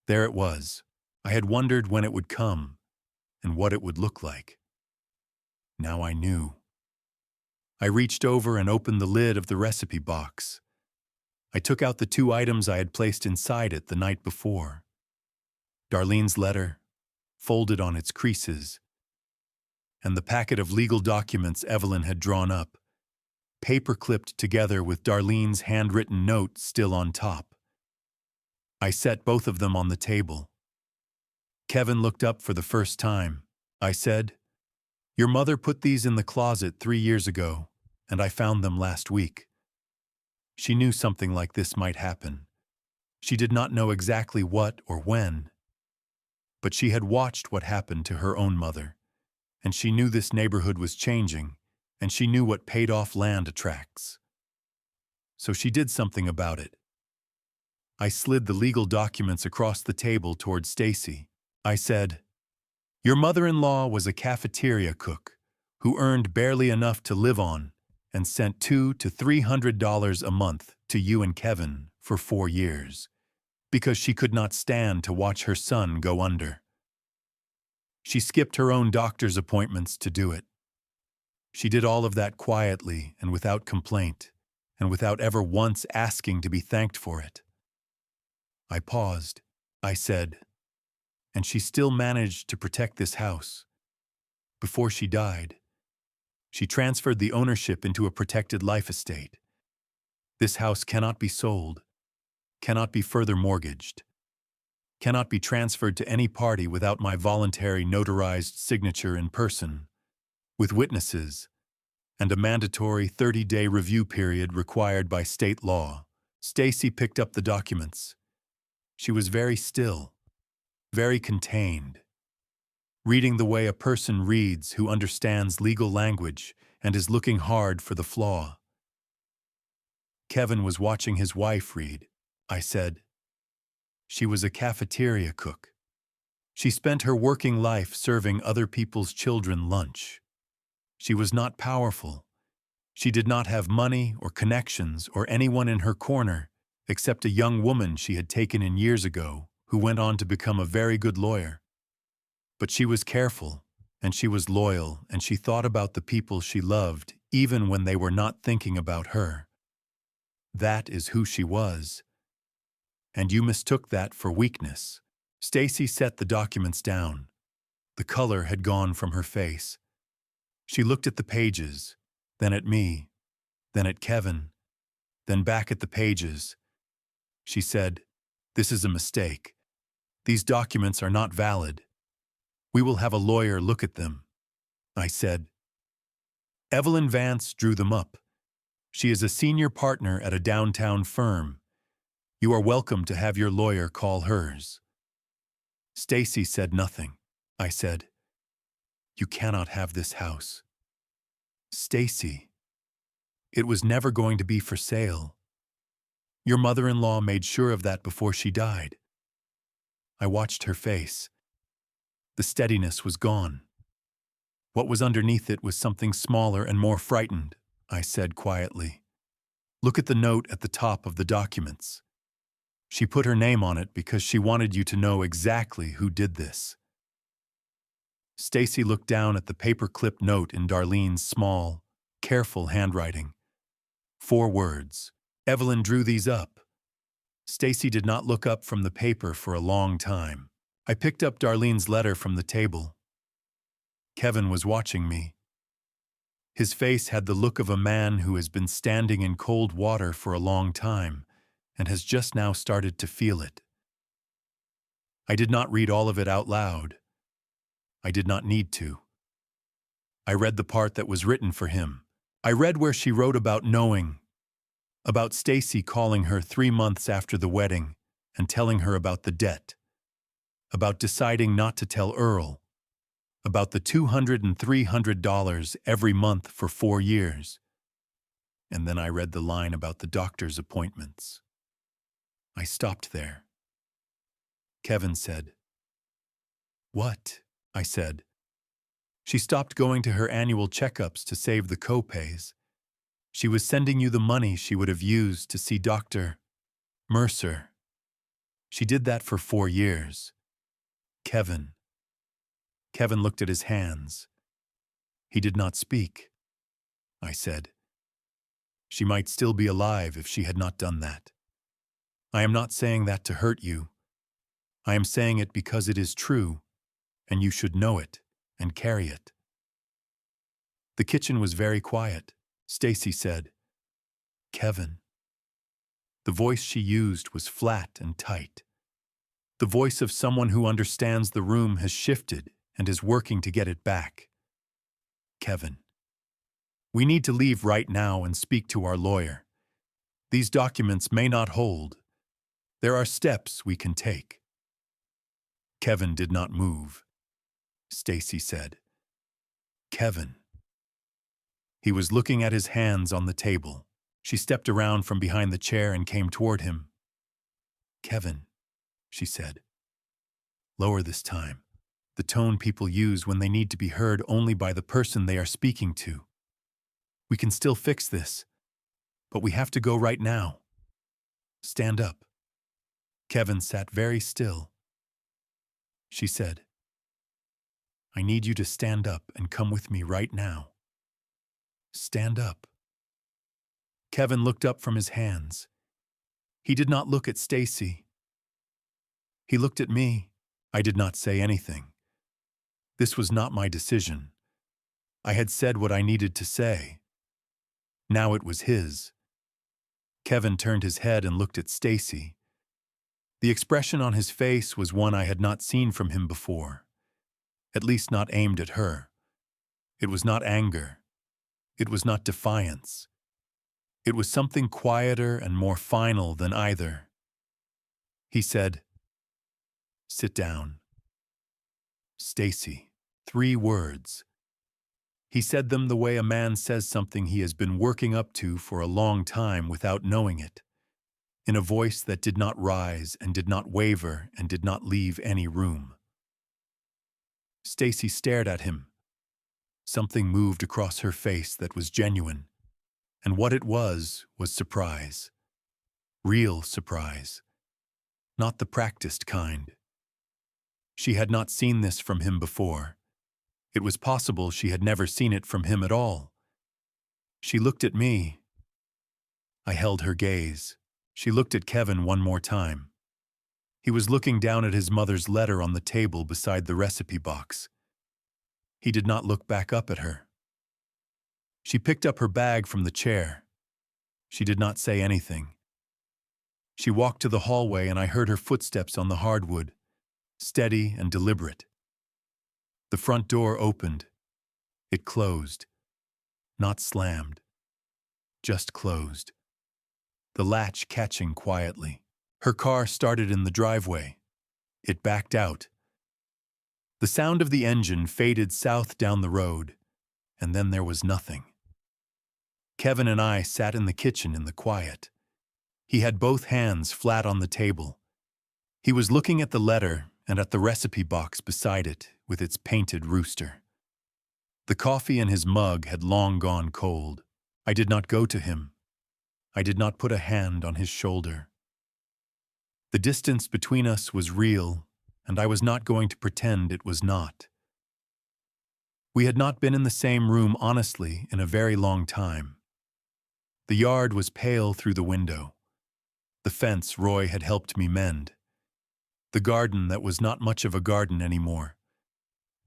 There it was. I had wondered when it would come and what it would look like. Now I knew. I reached over and opened the lid of the recipe box. I took out the 2 items I had placed inside it the night before. Darlene's letter, folded on its creases, and the packet of legal documents Evelyn had drawn up, paper-clipped together with Darlene's handwritten note still on top. I set both of them on the table. Kevin looked up for the first time. I said, "Your mother put these in the closet 3 years ago, and I found them last week." She knew something like this might happen. She did not know exactly what or when, but she had watched what happened to her own mother, and she knew this neighborhood was changing, and she knew what paid-off land attracts. So she did something about it. I slid the legal documents across the table toward Stacy. I said, "Your mother-in-law was a cafeteria cook who earned barely enough to live on and sent $200 to $300 a month to you and Kevin for 4 years because she could not stand to watch her son go under. She skipped her own doctor's appointments to do it. She did all of that quietly and without complaint, and without ever once asking to be thanked for it." I paused. I said, And she still managed to protect this house. Before she died, she transferred the ownership into a protected life estate. This house cannot be sold, cannot be further mortgaged, cannot be transferred to any party without my voluntary notarized signature in person, with witnesses, and a mandatory 30-day review period required by state law. Stacy picked up the documents. She was very still, very contained, reading the way a person reads who understands legal language and is looking hard for the flaw. Kevin was watching his wife read. I said, she was a cafeteria cook. She spent her working life serving other people's children lunch. She was not powerful. She did not have money or connections or anyone in her corner except a young woman she had taken in years ago who went on to become a very good lawyer. But she was careful, and she was loyal, and she thought about the people she loved even when they were not thinking about her. That is who she was. And you mistook that for weakness. Stacy set the documents down. The color had gone from her face. She looked at the pages, then at me, then at Kevin, then back at the pages. She said, "This is a mistake. These documents are not valid. We will have a lawyer look at them." I said, "Evelyn Vance drew them up. She is a senior partner at a downtown firm. You are welcome to have your lawyer call hers." Stacy said nothing. I said, "You cannot have this house." "Stacy, it was never going to be for sale. Your mother-in-law made sure of that before she died." I watched her face. The steadiness was gone. What was underneath it was something smaller and more frightened. I said quietly, "Look at the note at the top of the documents. She put her name on it because she wanted you to know exactly who did this." Stacy looked down at the paper-clipped note in Darlene's small, careful handwriting. 4 words. Evelyn drew these up. Stacy did not look up from the paper for a long time. I picked up Darlene's letter from the table. Kevin was watching me. His face had the look of a man who has been standing in cold water for a long time and has just now started to feel it. I did not read all of it out loud. I did not need to. I read the part that was written for him. I read where she wrote about knowing, about Stacy calling her 3 months after the wedding and telling her about the debt, about deciding not to tell Earl, about the $200 and $300 every month for 4 years. And then I read the line about the doctor's appointments. I stopped there. Kevin said, "What?" I said. "She stopped going to her annual checkups to save the co-pays. She was sending you the money she would have used to see Dr. Mercer. She did that for 4 years. Kevin." Kevin looked at his hands. He did not speak. I said, "She might still be alive if she had not done that. I am not saying that to hurt you. I am saying it because it is true, and you should know it and carry it." The kitchen was very quiet. Stacy said, "Kevin." The voice she used was flat and tight. The voice of someone who understands the room has shifted and is working to get it back. "Kevin, we need to leave right now and speak to our lawyer. These documents may not hold. There are steps we can take." Kevin did not move. Stacy said, "Kevin." He was looking at his hands on the table. She stepped around from behind the chair and came toward him. "Kevin," she said. "Lower this time. The tone people use when they need to be heard only by the person they are speaking to. We can still fix this, but we have to go right now. Stand up." Kevin sat very still. She said, "I need you to stand up and come with me right now. Stand up." Kevin looked up from his hands. He did not look at Stacy. He looked at me. I did not say anything. This was not my decision. I had said what I needed to say. Now it was his. Kevin turned his head and looked at Stacy. The expression on his face was one I had not seen from him before, at least not aimed at her. It was not anger. It was not defiance. It was something quieter and more final than either. He said, "Sit down." Stacy. 3 words. He said them the way a man says something he has been working up to for a long time without knowing it, in a voice that did not rise and did not waver and did not leave any room. Stacy stared at him. Something moved across her face that was genuine, and what it was surprise. Real surprise. Not the practiced kind. She had not seen this from him before. It was possible she had never seen it from him at all. She looked at me. I held her gaze. She looked at Kevin one more time. He was looking down at his mother's letter on the table beside the recipe box. He did not look back up at her. She picked up her bag from the chair. She did not say anything. She walked to the hallway and I heard her footsteps on the hardwood, steady and deliberate. The front door opened. It closed. Not slammed. Just closed. The latch catching quietly. Her car started in the driveway. It backed out. The sound of the engine faded south down the road, and then there was nothing. Kevin and I sat in the kitchen in the quiet. He had both hands flat on the table. He was looking at the letter and at the recipe box beside it with its painted rooster. The coffee in his mug had long gone cold. I did not go to him. I did not put a hand on his shoulder. The distance between us was real, and I was not going to pretend it was not. We had not been in the same room honestly in a very long time. The yard was pale through the window. The fence Roy had helped me mend. The garden that was not much of a garden anymore.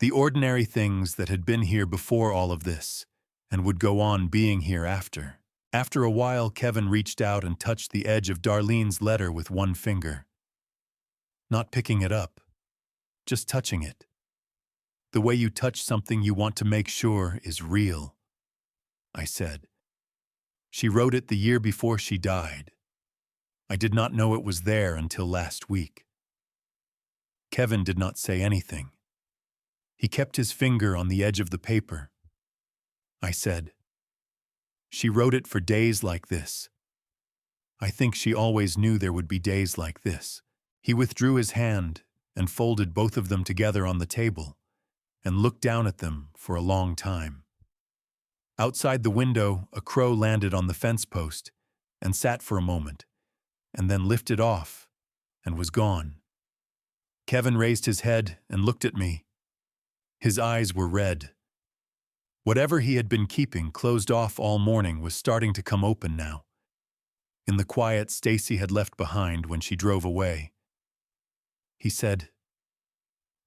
The ordinary things that had been here before all of this, and would go on being here after. After a while, Kevin reached out and touched the edge of Darlene's letter with one finger. Not picking it up, just touching it. The way you touch something you want to make sure is real, I said. She wrote it the year before she died. I did not know it was there until last week. Kevin did not say anything. He kept his finger on the edge of the paper. I said, "She wrote it for days like this. I think she always knew there would be days like this." He withdrew his hand and folded both of them together on the table and looked down at them for a long time. Outside the window, a crow landed on the fence post and sat for a moment, and then lifted off and was gone. Kevin raised his head and looked at me. His eyes were red. Whatever he had been keeping closed off all morning was starting to come open now. In the quiet Stacy had left behind when she drove away. He said,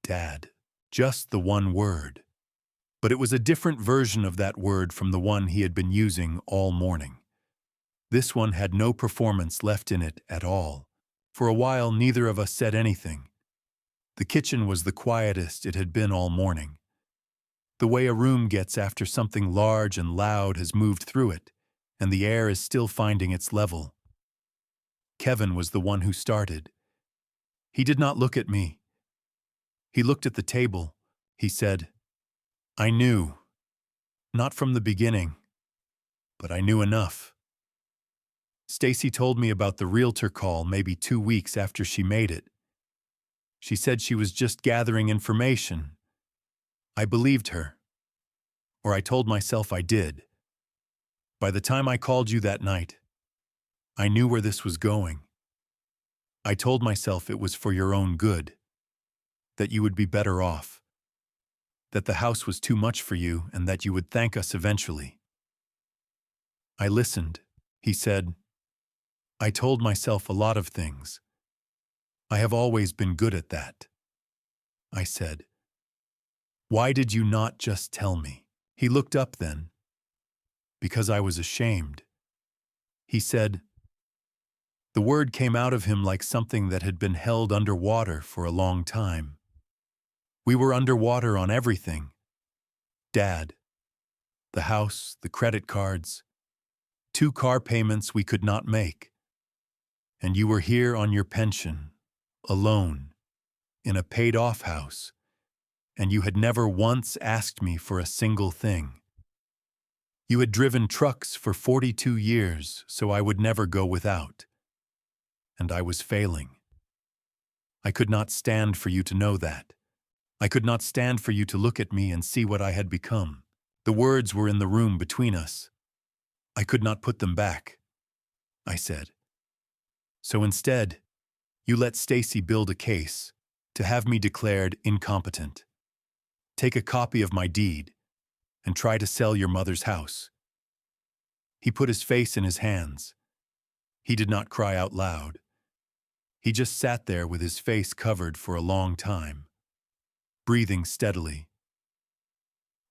"Dad," just the one word. But it was a different version of that word from the one he had been using all morning. This one had no performance left in it at all. For a while, neither of us said anything. The kitchen was the quietest it had been all morning. The way a room gets after something large and loud has moved through it, and the air is still finding its level. Kevin was the one who started. He did not look at me. He looked at the table. He said, "I knew. Not from the beginning, but I knew enough." Stacy told me about the realtor call maybe 2 weeks after she made it. She said she was just gathering information. I believed her. Or I told myself I did. By the time I called you that night, I knew where this was going. I told myself it was for your own good, that you would be better off, that the house was too much for you and that you would thank us eventually. I listened. He said, "I told myself a lot of things. I have always been good at that." I said. Why did you not just tell me? He looked up then. Because I was ashamed. He said, the word came out of him like something that had been held underwater for a long time. We were underwater on everything. Dad, the house, the credit cards, 2 car payments we could not make. And you were here on your pension, alone, in a paid-off house, and you had never once asked me for a single thing. You had driven trucks for 42 years, so I would never go without. And I was failing. I could not stand for you to know that. I could not stand for you to look at me and see what I had become. The words were in the room between us. I could not put them back, I said. So instead, you let Stacy build a case to have me declared incompetent. Take a copy of my deed and try to sell your mother's house. He put his face in his hands. He did not cry out loud. He just sat there with his face covered for a long time, breathing steadily.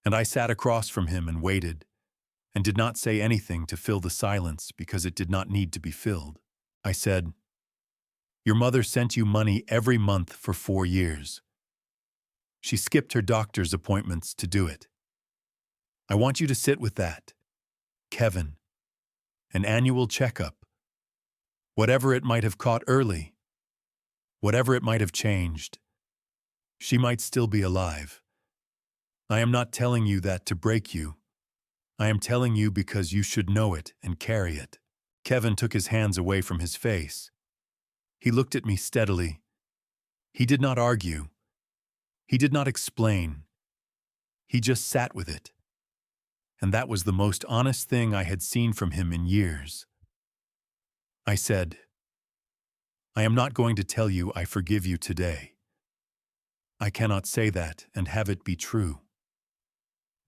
And I sat across from him and waited, and did not say anything to fill the silence because it did not need to be filled. I said, your mother sent you money every month for 4 years. She skipped her doctor's appointments to do it. I want you to sit with that, Kevin. An annual checkup. Whatever it might have caught early, whatever it might have changed, she might still be alive. I am not telling you that to break you. I am telling you because you should know it and carry it. Kevin took his hands away from his face. He looked at me steadily. He did not argue. He did not explain. He just sat with it. And that was the most honest thing I had seen from him in years. I said, I am not going to tell you I forgive you today. I cannot say that and have it be true.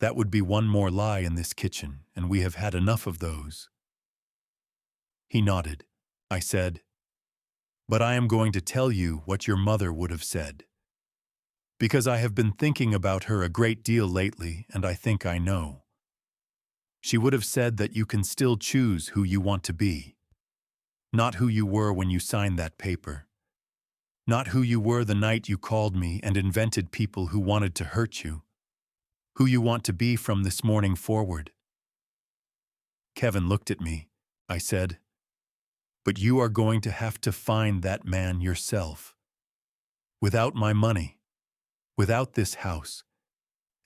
That would be one more lie in this kitchen, and we have had enough of those. He nodded. I said, but I am going to tell you what your mother would have said. Because I have been thinking about her a great deal lately, and I think I know. She would have said that you can still choose who you want to be. Not who you were when you signed that paper. Not who you were the night you called me and invented people who wanted to hurt you. Who you want to be from this morning forward. Kevin looked at me. I said, but you are going to have to find that man yourself. Without my money, without this house,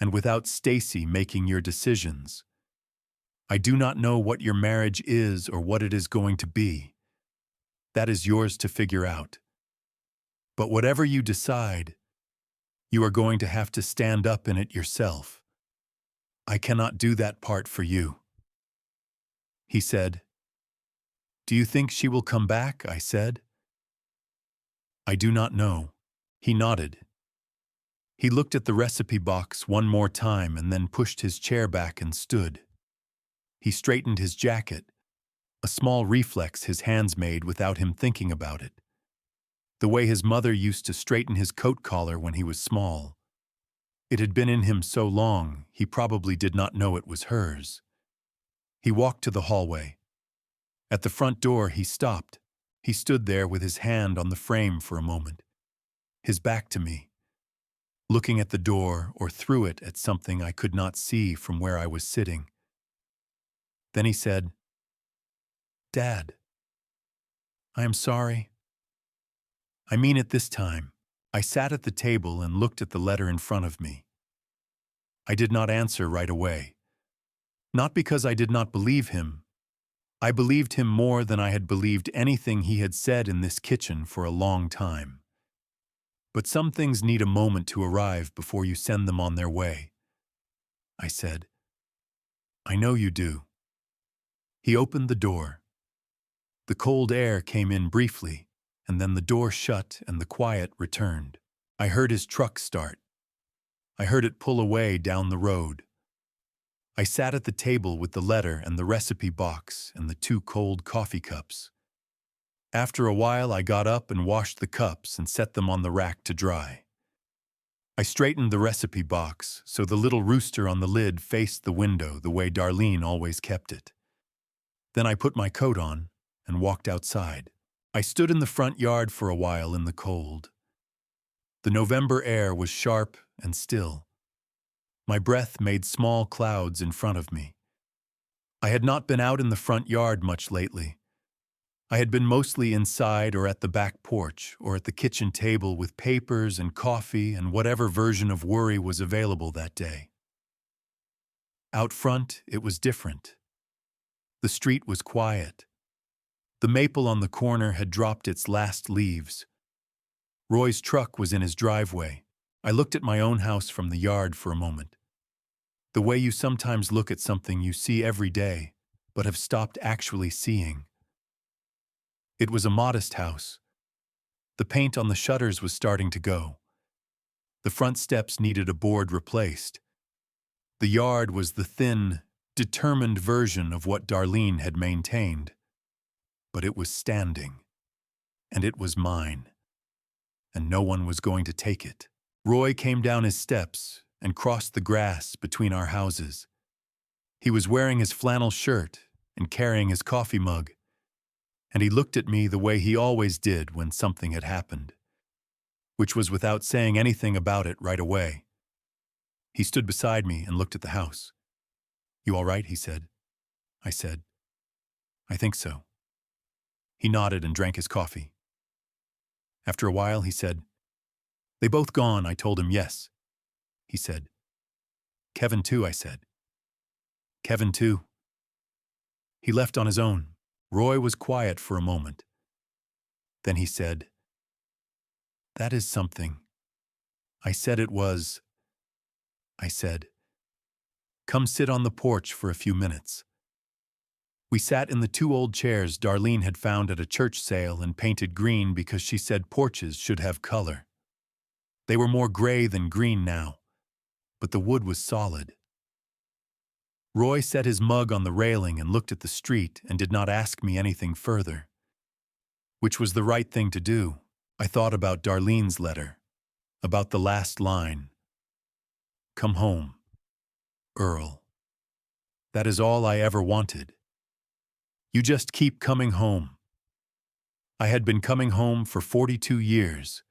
and without Stacy making your decisions. I do not know what your marriage is or what it is going to be. That is yours to figure out. But whatever you decide, you are going to have to stand up in it yourself. I cannot do that part for you. He said, do you think she will come back? I said. I do not know. He nodded. He looked at the recipe box one more time and then pushed his chair back and stood. He straightened his jacket, a small reflex his hands made without him thinking about it. The way his mother used to straighten his coat collar when he was small. It had been in him so long, he probably did not know it was hers. He walked to the hallway. At the front door, he stopped. He stood there with his hand on the frame for a moment, his back to me, looking at the door or through it at something I could not see from where I was sitting. Then he said, Dad, I am sorry. I mean it this time. I sat at the table and looked at the letter in front of me. I did not answer right away. Not because I did not believe him. I believed him more than I had believed anything he had said in this kitchen for a long time. But some things need a moment to arrive before you send them on their way. I said, I know you do. He opened the door. The cold air came in briefly, and then the door shut and the quiet returned. I heard his truck start. I heard it pull away down the road. I sat at the table with the letter and the recipe box and the 2 cold coffee cups. After a while, I got up and washed the cups and set them on the rack to dry. I straightened the recipe box so the little rooster on the lid faced the window the way Darlene always kept it. Then I put my coat on and walked outside. I stood in the front yard for a while in the cold. The November air was sharp and still. My breath made small clouds in front of me. I had not been out in the front yard much lately. I had been mostly inside or at the back porch or at the kitchen table with papers and coffee and whatever version of worry was available that day. Out front, it was different. The street was quiet. The maple on the corner had dropped its last leaves. Roy's truck was in his driveway. I looked at my own house from the yard for a moment. The way you sometimes look at something you see every day, but have stopped actually seeing. It was a modest house. The paint on the shutters was starting to go. The front steps needed a board replaced. The yard was the thin, determined version of what Darlene had maintained. But it was standing. And it was mine. And no one was going to take it. Roy came down his steps and crossed the grass between our houses. He was wearing his flannel shirt and carrying his coffee mug. And he looked at me the way he always did when something had happened, which was without saying anything about it right away. He stood beside me and looked at the house. "You all right?" he said. I said, "I think so." He nodded and drank his coffee. After a while, he said, "They both gone?" I told him yes. He said, "Kevin too," I said. "Kevin too." He left on his own. Roy was quiet for a moment. Then he said, "That is something." I said it was. I said, "Come sit on the porch for a few minutes." We sat in the 2 old chairs Darlene had found at a church sale and painted green because she said porches should have color. They were more gray than green now, but the wood was solid. Roy set his mug on the railing and looked at the street and did not ask me anything further. Which was the right thing to do. I thought about Darlene's letter, about the last line. "Come home, Earl." That is all I ever wanted. You just keep coming home. I had been coming home for 42 years,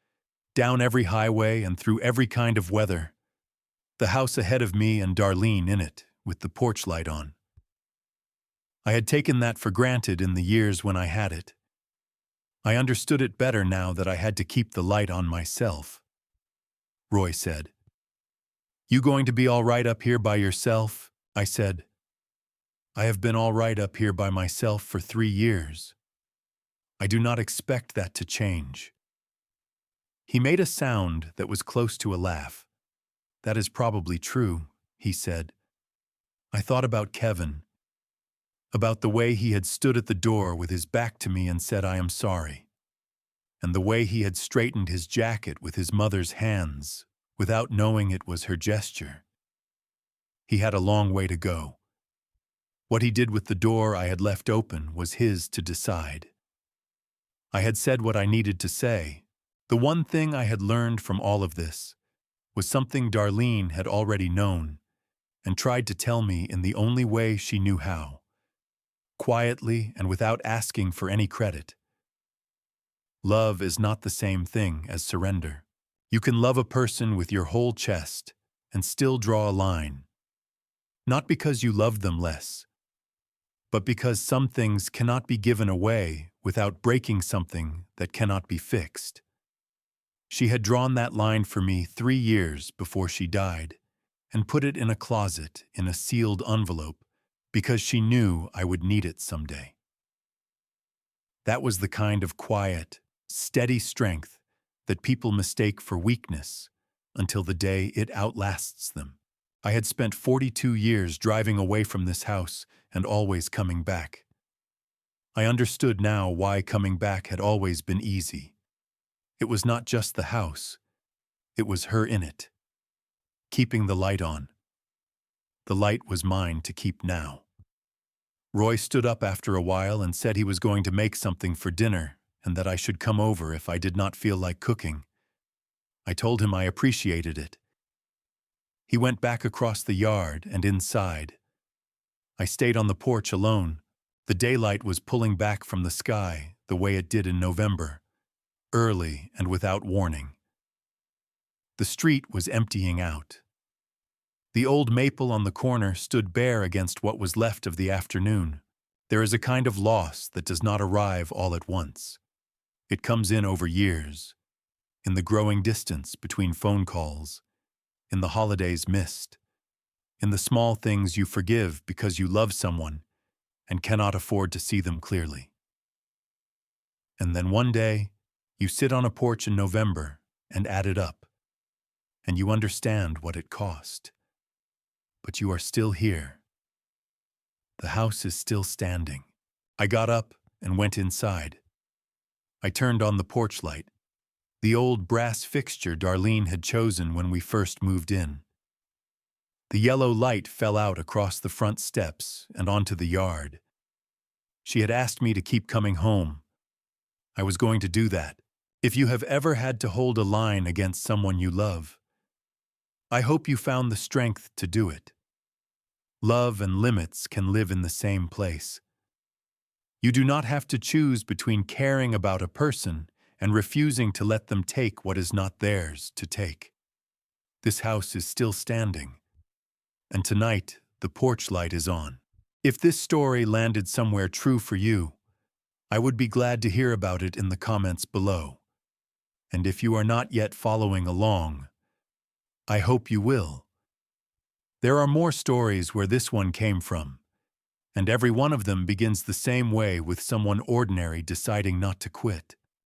down every highway and through every kind of weather. The house ahead of me and Darlene in it, with the porch light on. I had taken that for granted in the years when I had it. I understood it better now that I had to keep the light on myself. Roy said, "You going to be all right up here by yourself?" I said, "I have been all right up here by myself for 3 years. I do not expect that to change." He made a sound that was close to a laugh. "That is probably true," he said. I thought about Kevin, about the way he had stood at the door with his back to me and said, "I am sorry," and the way he had straightened his jacket with his mother's hands without knowing it was her gesture. He had a long way to go. What he did with the door I had left open was his to decide. I had said what I needed to say. The one thing I had learned from all of this was something Darlene had already known and tried to tell me in the only way she knew how, quietly and without asking for any credit. Love is not the same thing as surrender. You can love a person with your whole chest and still draw a line, not because you love them less, but because some things cannot be given away without breaking something that cannot be fixed. She had drawn that line for me 3 years before she died, and put it in a closet in a sealed envelope because she knew I would need it someday. That was the kind of quiet, steady strength that people mistake for weakness until the day it outlasts them. I had spent 42 years driving away from this house and always coming back. I understood now why coming back had always been easy. It was not just the house, it was her in it. Keeping the light on. The light was mine to keep now. Roy stood up after a while and said he was going to make something for dinner and that I should come over if I did not feel like cooking. I told him I appreciated it. He went back across the yard and inside. I stayed on the porch alone. The daylight was pulling back from the sky the way it did in November, early and without warning. The street was emptying out. The old maple on the corner stood bare against what was left of the afternoon. There is a kind of loss that does not arrive all at once. It comes in over years, in the growing distance between phone calls, in the holidays missed, in the small things you forgive because you love someone and cannot afford to see them clearly. And then one day, you sit on a porch in November and add it up, and you understand what it cost. But you are still here. The house is still standing. I got up and went inside. I turned on the porch light, the old brass fixture Darlene had chosen when we first moved in. The yellow light fell out across the front steps and onto the yard. She had asked me to keep coming home. I was going to do that. If you have ever had to hold a line against someone you love, I hope you found the strength to do it. Love and limits can live in the same place. You do not have to choose between caring about a person and refusing to let them take what is not theirs to take. This house is still standing, and tonight the porch light is on. If this story landed somewhere true for you, I would be glad to hear about it in the comments below. And if you are not yet following along, I hope you will. There are more stories where this one came from, and every one of them begins the same way with someone ordinary deciding not to quit.